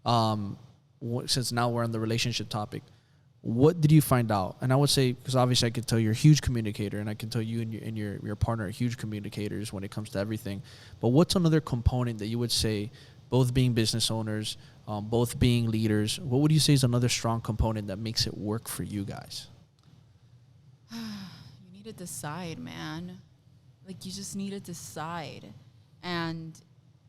Since now we're on the relationship topic, what did you find out? And I would say, because obviously I could tell you're a huge communicator, and I can tell you and your partner are huge communicators when it comes to everything. But what's another component that you would say, both being business owners, both being leaders, what would you say is another strong component that makes it work for you guys? You need to decide, man. Like, you just need to decide. And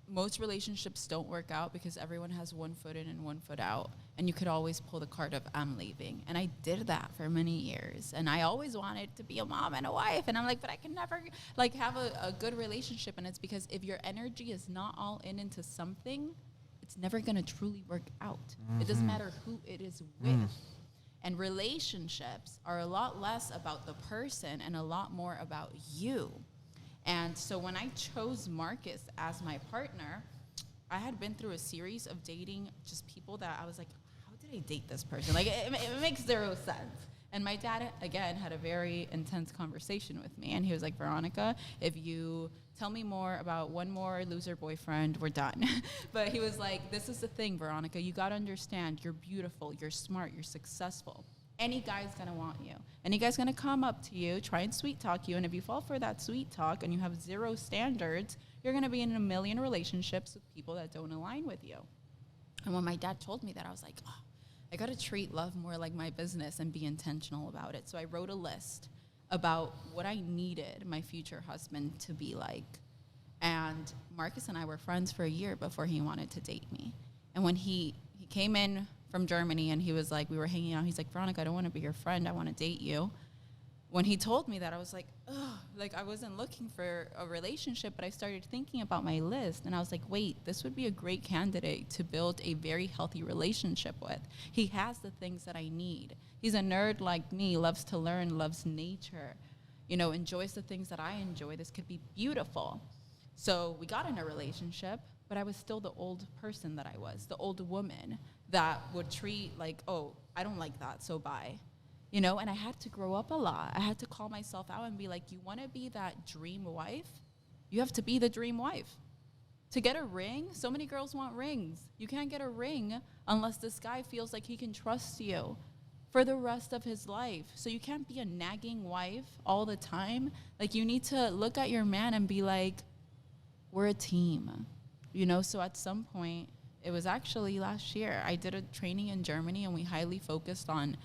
most relationships don't work out because everyone has one foot in and one foot out. And you could always pull the card of, I'm leaving. And I did that for many years. And I always wanted to be a mom and a wife. And I'm like, but I can never like have a good relationship. And it's because if your energy is not all into something, it's never going to truly work out. Mm-hmm. It doesn't matter who it is with. And relationships are a lot less about the person and a lot more about you. And so when I chose Marcus as my partner, I had been through a series of dating just people that I was like, how did I date this person? Like, it makes zero sense. And my dad, again, had a very intense conversation with me. And he was like, Veronica, if you tell me more about one more loser boyfriend, we're done. But he was like, this is the thing, Veronica. You got to understand, you're beautiful, you're smart, you're successful. Any guy's going to want you. Any guy's going to come up to you, try and sweet talk you. And if you fall for that sweet talk and you have zero standards, you're going to be in a million relationships with people that don't align with you. And when my dad told me that, I was like, oh, I got to treat love more like my business and be intentional about it. So I wrote a list about what I needed my future husband to be like. And Marcus and I were friends for a year before he wanted to date me. And when he came in from Germany and he was like, we were hanging out, he's like, Veronica, I don't want to be your friend, I want to date you. When he told me that, I was like, ugh, like I wasn't looking for a relationship, but I started thinking about my list and I was like, wait, this would be a great candidate to build a very healthy relationship with. He has the things that I need. He's a nerd like me, loves to learn, loves nature, you know, enjoys the things that I enjoy. This could be beautiful. So we got in a relationship, but I was still the old person that I was, the old woman that would treat like, oh, I don't like that, so bye. You know, and I had to grow up a lot. I had to call myself out and be like, you want to be that dream wife? You have to be the dream wife. To get a ring, so many girls want rings. You can't get a ring unless this guy feels like he can trust you for the rest of his life. So you can't be a nagging wife all the time. Like, you need to look at your man and be like, we're a team, you know? So at some point, it was actually last year, I did a training in Germany, and we highly focused on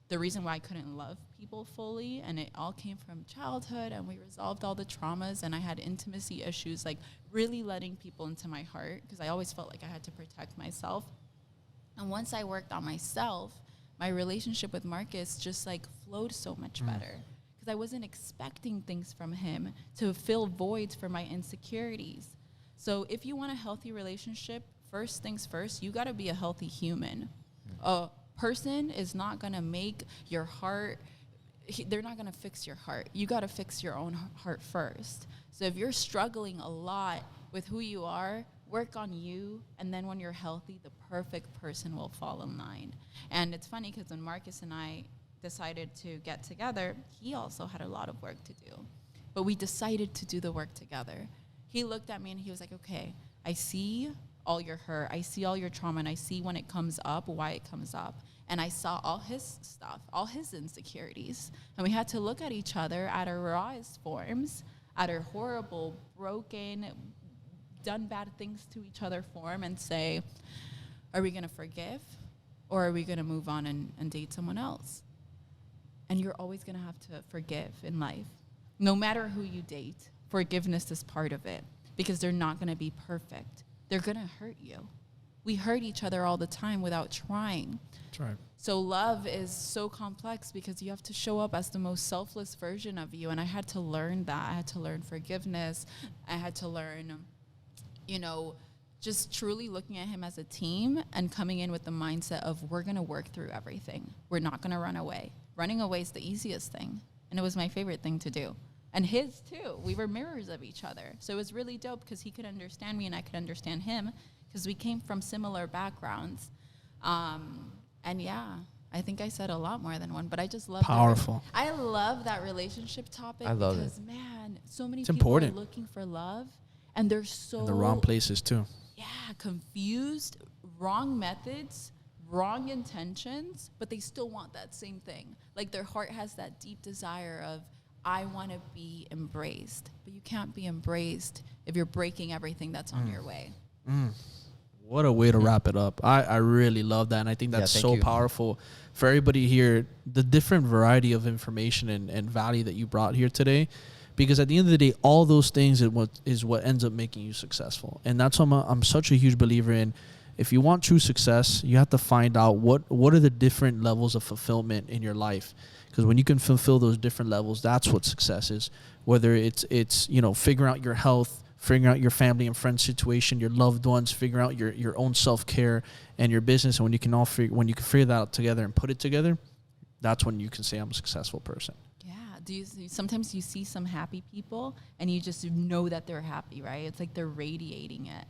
the reason why I couldn't love people fully, and it all came from childhood, and we resolved all the traumas, and I had intimacy issues, like really letting people into my heart, because I always felt like I had to protect myself. And once I worked on myself, my relationship with Marcus just like flowed so much better, because I wasn't expecting things from him to fill voids for my insecurities. So if you want a healthy relationship, first things first, you got to be a healthy human. A person is not going to make your heart, they're not going to fix your heart. You got to fix your own heart first. So if you're struggling a lot with who you are, work on you, and then when you're healthy, the perfect person will fall in line. And it's funny because when Marcus and I decided to get together, he also had a lot of work to do. But we decided to do the work together. He looked at me and he was like, okay, I see all your hurt, I see all your trauma, and I see when it comes up, why it comes up. And I saw all his stuff, all his insecurities. And we had to look at each other at our rawest forms, at our horrible, broken, done bad things to each other form, and say, are we going to forgive, or are we going to move on and date someone else? And you're always going to have to forgive in life. No matter who you date, forgiveness is part of it, because they're not going to be perfect. They're going to hurt you. We hurt each other all the time without trying. That's right. So love is so complex, because you have to show up as the most selfless version of you. And I had to learn that. I had to learn forgiveness. I had to learn, just truly looking at him as a team and coming in with the mindset of, we're going to work through everything. We're not going to run away. Running away is the easiest thing. And it was my favorite thing to do. And his too. We were mirrors of each other. So it was really dope, because he could understand me and I could understand him, because we came from similar backgrounds. And yeah, I think I said a lot more than one, but I just love Powerful. I love that relationship topic. I love because, it. man, so many It's people important. are looking for love, and they're so In the wrong places too. Yeah, confused, wrong methods, wrong intentions, but they still want that same thing. Like, their heart has that deep desire of, I want to be embraced. But you can't be embraced if you're breaking everything that's on your way. What a way to wrap it up. I really love that. And I think that's thank so you. powerful for everybody here, the different variety of information and value that you brought here today. Because at the end of the day, all those things is what ends up making you successful. And that's what I'm such a huge believer in. If you want true success, you have to find out what are the different levels of fulfillment in your life. Because when you can fulfill those different levels, that's what success is. Whether it's figuring out your health, figuring out your family and friend situation, your loved ones, figuring out your own self-care and your business. And when you can figure that out together and put it together, that's when you can say I'm a successful person. Yeah. Sometimes you see some happy people and you just know that they're happy, right? It's like they're radiating it.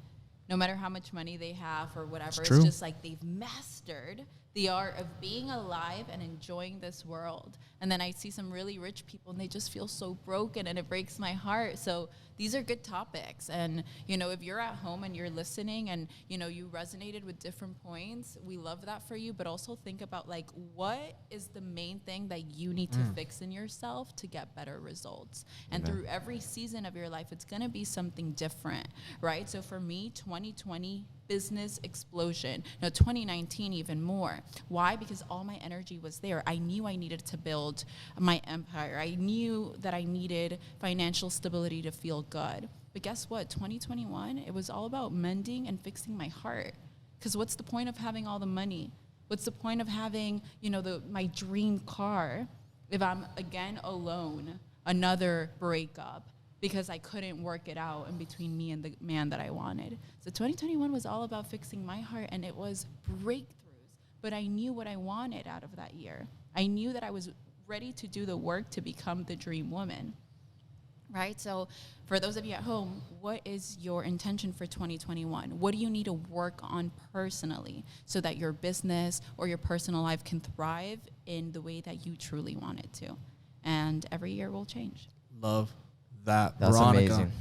No matter how much money they have or whatever, it's just like they've mastered the art of being alive and enjoying this world. And then I see some really rich people and they just feel so broken, and it breaks my heart. So these are good topics. And, if you're at home and you're listening and, you resonated with different points, we love that for you. But also think about, what is the main thing that you need to fix in yourself to get better results? And through every season of your life, it's going to be something different, right? So for me, 2020, business explosion. 2019 even more. Why? Because all my energy was there. I knew I needed to build my empire. I knew that I needed financial stability to feel good. But guess what? 2021, it was all about mending and fixing my heart. Because what's the point of having all the money? What's the point of having, my dream car if I'm again alone, another breakup, because I couldn't work it out in between me and the man that I wanted. So 2021 was all about fixing my heart, and it was breakthroughs. But I knew what I wanted out of that year. I knew that I was ready to do the work to become the dream woman, right? So for those of you at home, what is your intention for 2021? What do you need to work on personally so that your business or your personal life can thrive in the way that you truly want it to? And every year will change. Love that. That's Veronica, amazing.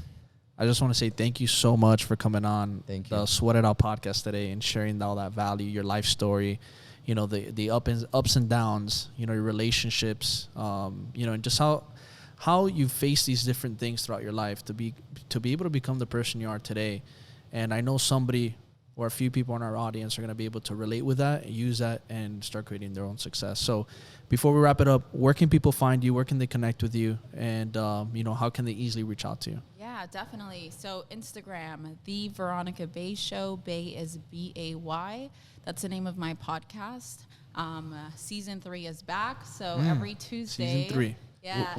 I just want to say thank you so much for coming on the Sweat It Out podcast today and sharing all that value, your life story, you know, the ups and downs, you know, your relationships, you know, and just how you face these different things throughout your life to be able to become the person you are today. And I know somebody or a few people in our audience are going to be able to relate with that, use that, and start creating their own success. So before we wrap it up, where can people find you? Where can they connect with you? And, you know, how can they easily reach out to you? Yeah, definitely. So Instagram, The Veronica Bay Show. Bay is B-A-Y. That's the name of my podcast. Season 3 is back. So every Tuesday. Season 3. Yeah.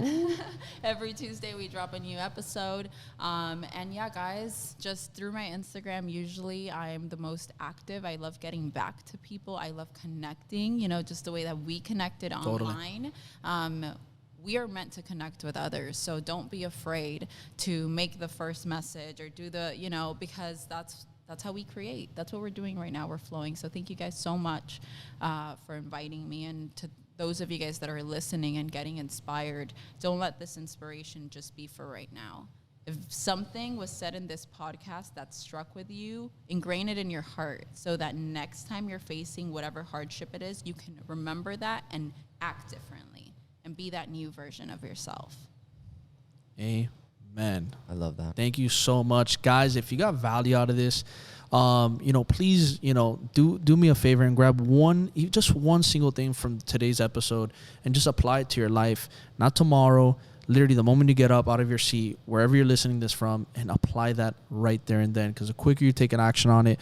Every Tuesday we drop a new episode. And yeah, guys, just through my Instagram, usually I'm the most active. I love getting back to people. I love connecting, you know, just the way that we connected online. We are meant to connect with others. So don't be afraid to make the first message or do the, you know, because that's how we create. That's what we're doing right now. We're flowing. So thank you guys so much for inviting me, and to those of you guys that are listening and getting inspired, don't let this inspiration just be for right now. If something was said in this podcast that struck with you, ingrain it in your heart so that next time you're facing whatever hardship it is, you can remember that and act differently and be that new version of yourself. Amen. I love that. Thank you so much, guys. If you got value out of this, you know, please, you know, do me a favor and grab just one single thing from today's episode and just apply it to your life. Not tomorrow, literally the moment you get up out of your seat, wherever you're listening this from, and apply that right there and then. Because the quicker you take an action on it,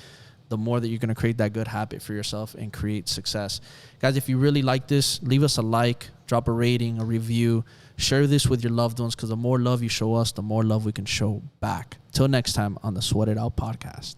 the more that you're going to create that good habit for yourself and create success. Guys, if you really like this, leave us a like, drop a rating, a review, share this with your loved ones, because the more love you show us, the more love we can show back. Till next time on the Sweat It Out podcast.